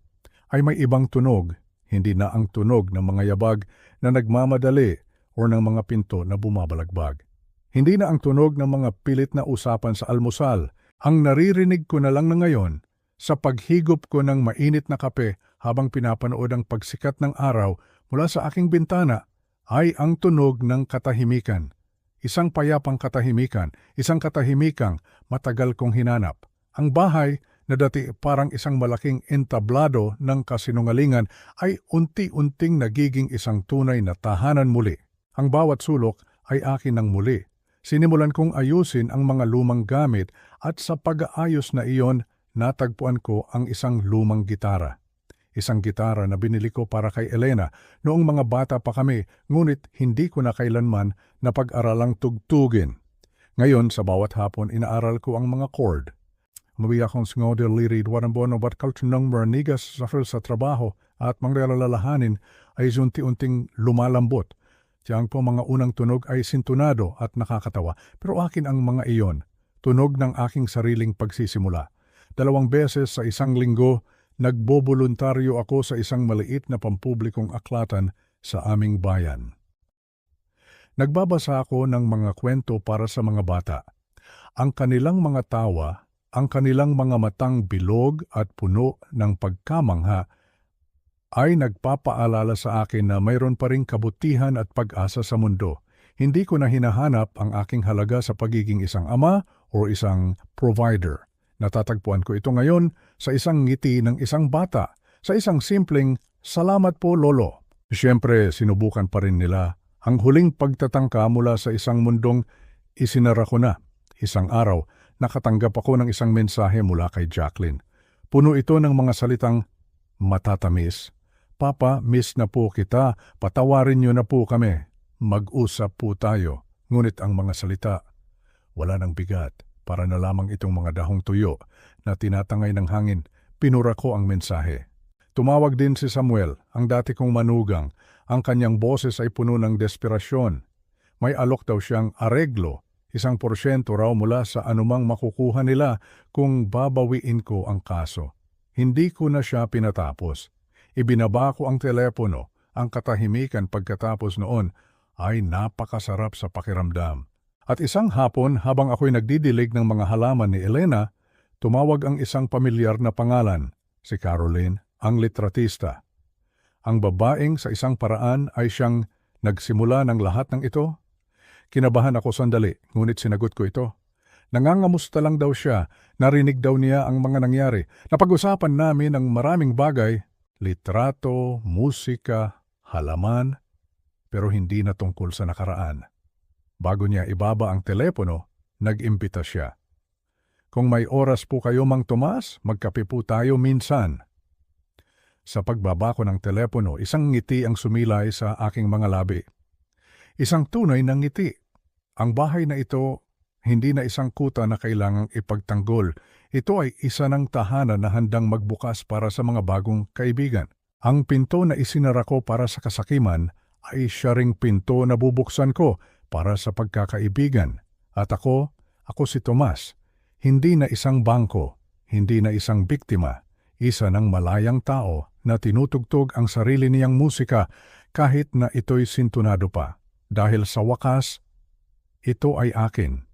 ay may ibang tunog, hindi na ang tunog ng mga yabag na nagmamadali o ng mga pinto na bumabalagbag. Hindi na ang tunog ng mga pilit na usapan sa almusal. Ang naririnig ko na lang na ngayon sa paghigop ko ng mainit na kape habang pinapanood ang pagsikat ng araw mula sa aking bintana ay ang tunog ng katahimikan. Isang payapang katahimikan, isang katahimikang matagal kong hinanap. Ang bahay na dati parang isang malaking entablado ng kasinungalingan ay unti-unting nagiging isang tunay na tahanan muli. Ang bawat sulok ay akin ng muli. Sinimulan kong ayusin ang mga lumang gamit at sa pag-aayos na iyon, natagpuan ko ang isang lumang gitara. Isang gitara na binili ko para kay Elena noong mga bata pa kami, ngunit hindi ko na kailanman napag-aralang tugtugin. Ngayon, sa bawat hapon, inaaral ko ang mga chord. Mabiya akong singoder lirid warang buwan o batkal tunong maranigas sa trabaho at mga lalalahanin ay unti-unting lumalambot. Tiyang po mga unang tunog ay sintunado at nakakatawa, pero akin ang mga iyon, tunog ng aking sariling pagsisimula. 2 beses sa isang linggo, nagboboluntaryo ako sa isang maliit na pampublikong aklatan sa aming bayan. Nagbabasa ako ng mga kwento para sa mga bata. Ang kanilang mga tawa, ang kanilang mga matang bilog at puno ng pagkamangha ay nagpapaalala sa akin na mayroon pa ring kabutihan at pag-asa sa mundo. Hindi ko na hinahanap ang aking halaga sa pagiging isang ama o isang provider. Natatagpuan ko ito ngayon sa isang ngiti ng isang bata, sa isang simpleng, "Salamat po, Lolo." Siyempre, sinubukan pa rin nila ang huling pagtatangka mula sa isang mundong isinara ko na. Isang araw, nakatanggap ako ng isang mensahe mula kay Jacqueline. Puno ito ng mga salitang matatamis. "Papa, miss na po kita. Patawarin niyo na po kami." Mag-usap po tayo, ngunit ang mga salita, wala ng bigat. Para na lamang itong mga dahong tuyo na tinatangay ng hangin, pinura ko ang mensahe. Tumawag din si Samuel, ang dati kong manugang. Ang kanyang boses ay puno ng desperasyon. May alok daw siyang areglo, 1% raw mula sa anumang makukuha nila kung babawiin ko ang kaso. Hindi ko na siya pinatapos. Ibinaba ko ang telepono. Ang katahimikan pagkatapos noon ay napakasarap sa pakiramdam. At isang hapon habang ako'y nagdidilig ng mga halaman ni Elena, tumawag ang isang pamilyar na pangalan, si Caroline, ang litratista. Ang babaeng sa isang paraan ay siyang nagsimula ng lahat ng ito. Kinabahan ako sandali, ngunit sinagot ko ito. Nangangamusta lang daw siya, narinig daw niya ang mga nangyari. Napag-usapan namin ang maraming bagay, litrato, musika, halaman, pero hindi na tungkol sa nakaraan. Bago niya ibaba ang telepono, nag-imbita siya. Kung may oras po kayo, Mang Tomas, magkape po tayo minsan. Sa pagbaba ko ng telepono, isang ngiti ang sumilay sa aking mga labi. Isang tunay na ngiti. Ang bahay na ito, hindi na isang kuta na kailangang ipagtanggol. Ito ay isa ng tahanan na handang magbukas para sa mga bagong kaibigan. Ang pinto na isinara ko para sa kasakiman ay siya ring pinto na bubuksan ko para sa pagkakaibigan. At ako si Tomas, hindi na isang bangko, hindi na isang biktima, isa ng malayang tao na tinutugtog ang sarili niyang musika kahit na ito'y sintunado pa. Dahil sa wakas, ito ay akin.